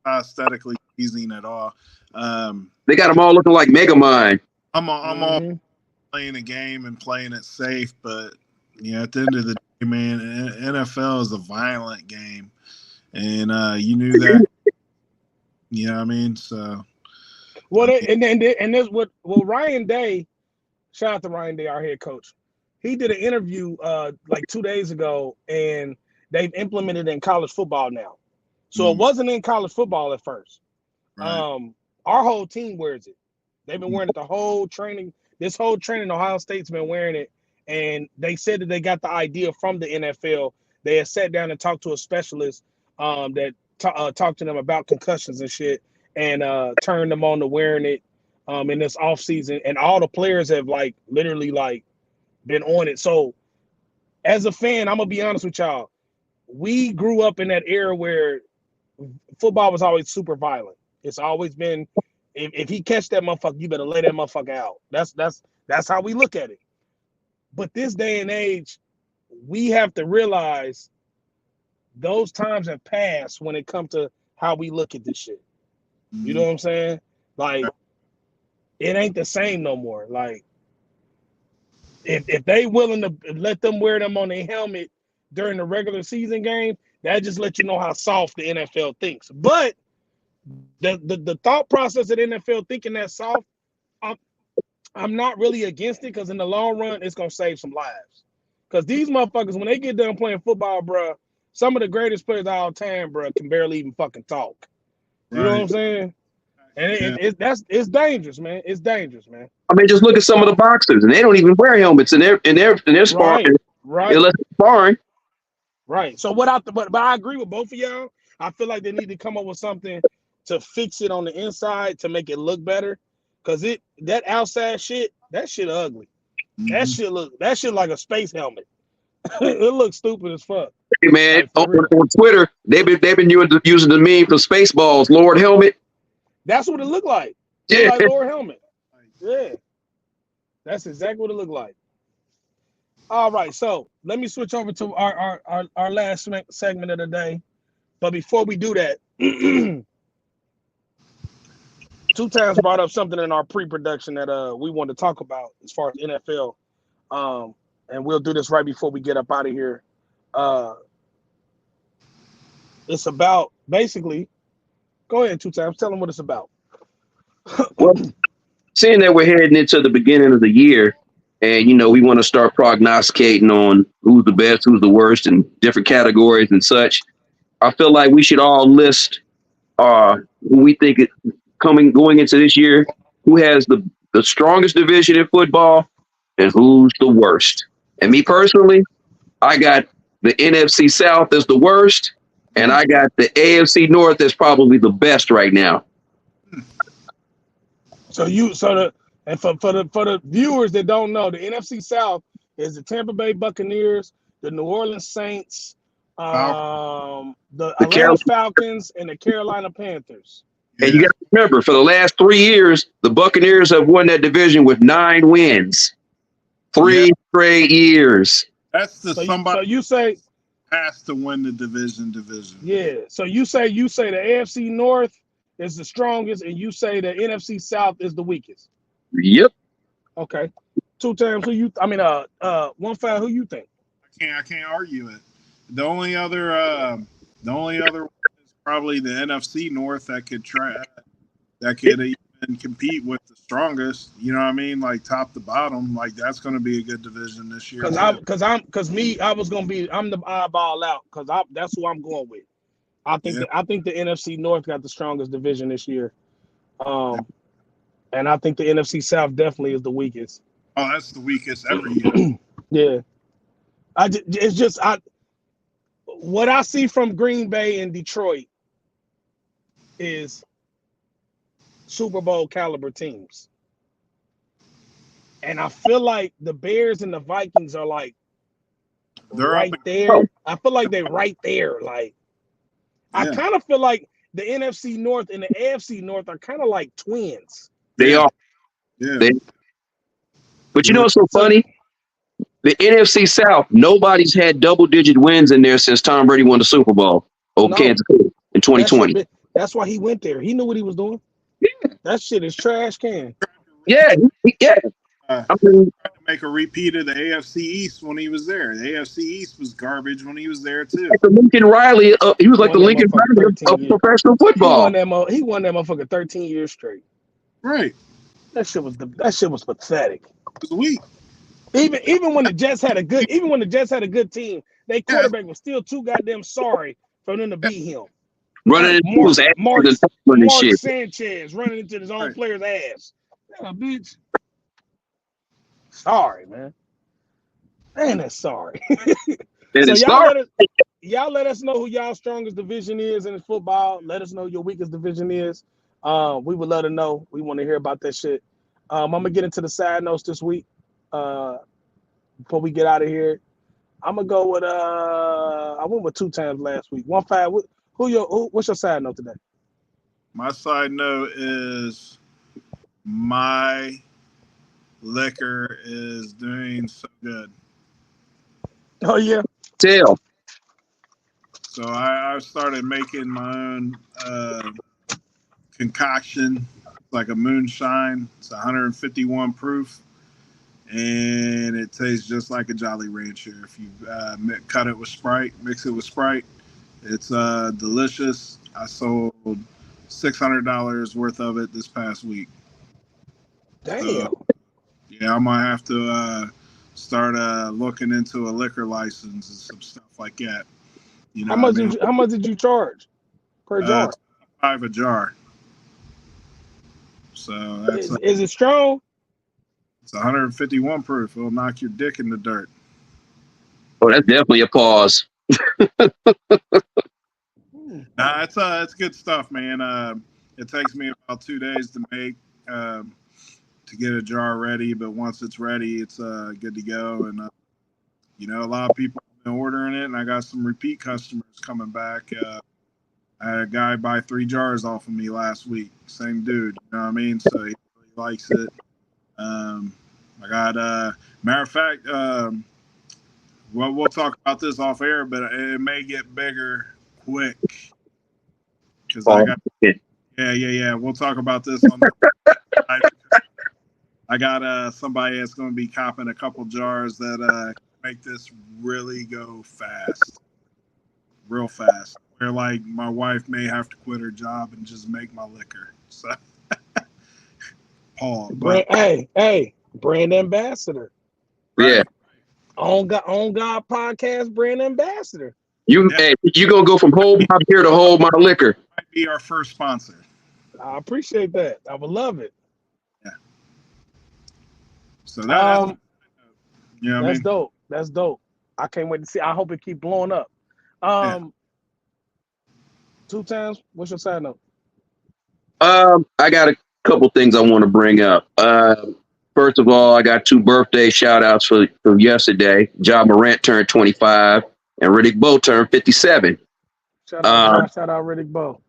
Not aesthetically pleasing at all. They got them all looking like Megamind. I'm all playing a game and playing it safe, but yeah, at the end of the day, man, NFL is a violent game, and you knew that. You know what I mean? So, and there's what Ryan Day, shout out to Ryan Day, our head coach. He did an interview like 2 days ago, and they've implemented it in college football now. So it wasn't in college football at first. right. Our whole team wears it. They've been wearing it the whole training. This whole training, Ohio State's been wearing it, and they said that they got the idea from the NFL. They had sat down and talked to a specialist that talked to them about concussions and shit, and turned them on to wearing it in this off season. And all the players have like literally like been on it. So as a fan, I'm gonna be honest with y'all. We grew up in that era where football was always super violent. It's always been, if he catch that motherfucker, you better lay that motherfucker out. That's how we look at it. But this day and age, we have to realize those times have passed when it comes to how we look at this shit. You know what I'm saying? Like, it ain't the same no more. Like, if they willing to let them wear them on their helmet during the regular season game, that just lets you know how soft the NFL thinks. But the thought process of the NFL thinking that soft, I'm not really against it, because in the long run, it's gonna save some lives. Because these motherfuckers, when they get done playing football, bro, some of the greatest players of all time, bro, can barely even fucking talk. You know what I'm saying? And it's dangerous, man. It's dangerous, man. I mean, just look at some of the boxers, and they don't even wear helmets in their sparring, right. unless it's sparring. Right. So but I agree with both of y'all. I feel like they need to come up with something to fix it on the inside to make it look better. Cause that outside shit, that shit ugly. That shit like a space helmet. It looks stupid as fuck. Hey man, like, on Twitter, they've been using the meme for Spaceballs, Lord Helmet. That's what it looked like. Yeah, like Lord Helmet. Yeah, that's exactly what it looked like. All right, so let me switch over to our last segment of the day. But before we do that, Two Times brought up something in our pre-production that we want to talk about as far as NFL. And we'll do this right before we get up out of here. It's about basically, go ahead, Two Times, tell them what it's about. Well, seeing that we're heading into the beginning of the year, and we want to start prognosticating on who's the best, who's the worst, in different categories and such, I feel like we should all list who we think going into this year, who has the strongest division in football and who's the worst. And me personally, I got the NFC South as the worst, and I got the AFC North as probably the best right now. For the viewers that don't know, the NFC South is the Tampa Bay Buccaneers, the New Orleans Saints, the Atlanta Falcons, and the Carolina Panthers. And you got to remember, for the last 3 years, the Buccaneers have won that division with 9 wins. 3 straight years. That's somebody. So you say has to win the division. Yeah. So you say the AFC North is the strongest, and you say the NFC South is the weakest. Yep. Okay. Two Times, who you? I mean, 1-5. Who you think? I can't argue it. The only other one is probably the NFC North that could even compete with the strongest. You know what I mean? Like top to bottom, like that's going to be a good division this year. I'm the eyeball out because that's who I'm going with. I think the NFC North got the strongest division this year, and I think the NFC South definitely is the weakest. Oh, that's the weakest every year. Yeah, what I see from Green Bay and Detroit is Super Bowl caliber teams. And I feel like the Bears and the Vikings are like They're right up. there. I feel like they're right there. Like I Yeah. kind of feel like the NFC North and the AFC North are kind of like twins. They are. Yeah. But you know what's so So funny? The NFC South, nobody's had double-digit wins in there since Tom Brady won the Super Bowl over no, Kansas City in that's 2020. what. That's why he went there. He knew what he was doing. That shit is trash can. Yeah, yeah. I mean, To make a repeat of the AFC East when he was there. The AFC East was garbage when he was there too. like the Lincoln Riley, he was like the Won that Lincoln motherfucker Riley 13 of years. professional He football. won that motherfucker 13 years straight. Right. That shit was pathetic. It was weak. Even when the Jets had a good team, their Yeah. quarterback was still too goddamn sorry for them to beat him. Running Like into his ass Mark and tackling and shit. Sanchez running into his own Right. player's ass. Yeah, bitch. Sorry, man. Man, that's sorry. And So it y'all started. let us know who y'all strongest division is in football. Let us know your weakest division is. We would love to know. We want to hear about that shit. I'm gonna get into the side notes this week. Before we get out of here, I'm gonna go with I went with 2 times last week. 1-5. What's your side note today? My side note is my liquor is doing so good. Oh yeah. Tell. So I started making my own concoction, like a moonshine. It's 151 proof, and it tastes just like a Jolly Rancher. If you cut it with Sprite, mix it with Sprite, it's delicious. I sold $600 worth of it this past week. Damn. So, yeah, I might have to start looking into a liquor license and some stuff like that. You know, How much did you charge per jar? $5 a jar. So that's Is it strong? it's 151 proof. It'll knock your dick in the dirt. Oh, that's definitely a pause. Nah, it's good stuff, man. It takes me about 2 days to make to get a jar ready, but once it's ready, it's good to go. And you know, a lot of people have been ordering it, and I got some repeat customers coming back. I had a guy buy 3 jars off of me last week. Same dude, you know what I mean? So he really likes it. I got matter of fact, well, we'll talk about this off air, but it may get bigger quick because I got yeah. We'll talk about this on the. I got somebody that's going to be copping a couple jars that make this really go fast, real fast. Where like my wife may have to quit her job and just make my liquor. So, Paul, but Hey, brand ambassador. Yeah. right. On God Podcast brand ambassador. You gonna go from hold my beer to hold my liquor. Might be our first sponsor. I appreciate that. I would love it. Yeah. So that's you know what I That's mean? dope. That's dope. I can't wait to see. I hope it keep blowing up. 2 times. What's your side note? I got a couple things I want to bring up. First of all, I got 2 birthday shout outs for yesterday. Ja Morant turned 25 and Riddick Bowe turned 57. Shout out Riddick Bowe.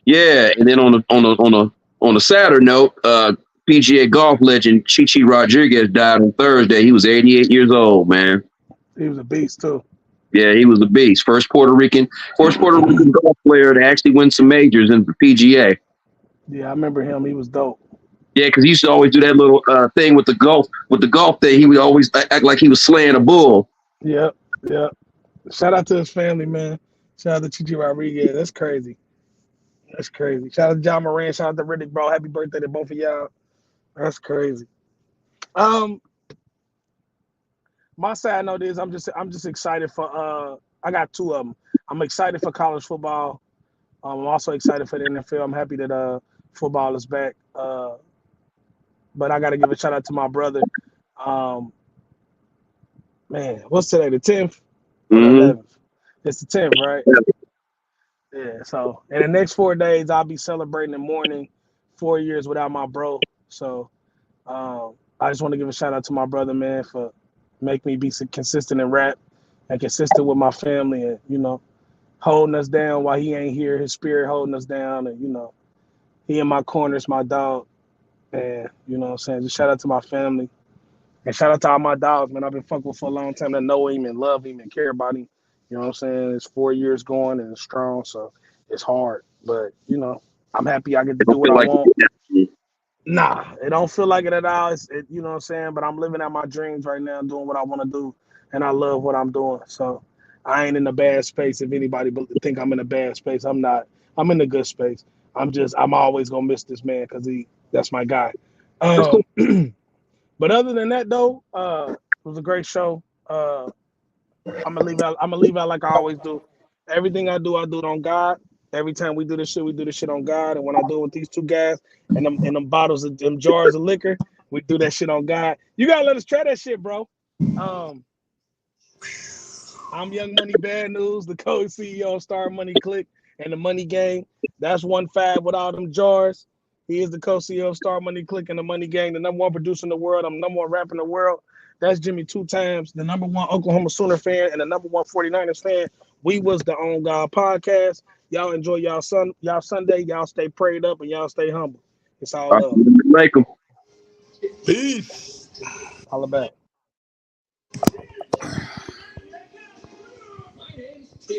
Yeah, and then on a sadder note, PGA golf legend Chichi Rodriguez died on Thursday. He was 88 years old, man. He was a beast too. Yeah, he was a beast. First Puerto Rican golf player to actually win some majors in the PGA. Yeah, I remember him. He was dope. Yeah, because he used to always do that little thing with the golf thing. He would always act like he was slaying a bull. Yep. Shout out to his family, man. Shout out to Chichi Rodriguez. That's crazy. Shout out to Ja Morant. Shout out to Riddick Bowe. Happy birthday to both of y'all. That's crazy. My side note is I'm just excited for I got 2 of them. I'm excited for college football. I'm also excited for the NFL. I'm happy that football is back. But I got to give a shout out to my brother. Man, what's today? The 10th or the 11th? It's the 10th, right? Yeah. So in the next 4 days, I'll be celebrating the morning 4 years without my bro. So I just want to give a shout out to my brother, man, for making me be so consistent in rap and consistent with my family, and holding us down while he ain't here. His spirit holding us down, and he in my corner is my dog. And what I'm saying, just shout out to my family and shout out to all my dogs, man. I've been fucking with for a long time to know him and love him and care about him. You know what I'm saying? It's 4 years going and it's strong, so it's hard. But I'm happy I get to I do don't what feel I like want. it. Nah, it don't feel like it at all. You know what I'm saying? But I'm living out my dreams right now, doing what I want to do, and I love what I'm doing. So I ain't in a bad space. If anybody think I'm in a bad space, I'm not. I'm in a good space. I'm always gonna miss this man because that's my guy. That's cool. But other than that, though, it was a great show. I'm gonna leave out. I'm gonna leave out like I always do. Everything I do it on God. Every time we do this shit on God. And when I do it with these two guys and them bottles of them jars of liquor, we do that shit on God. You gotta let us try that shit, bro. I'm Young Money Bad News, the co-CEO of Star Money Click and the Money Gang. That's 1-5 with all them jars. He is the co-CEO of Star Money Click and the Money Gang, the #1 producer in the world. I'm #1 rapper in the world. That's Jimmy 2 times, the #1 Oklahoma Sooner fan and the #1 49ers fan. We was the On God Podcast. Y'all enjoy y'all Sunday. Y'all stay prayed up and y'all stay humble. It's all love. Like 'em. Peace. Holla back.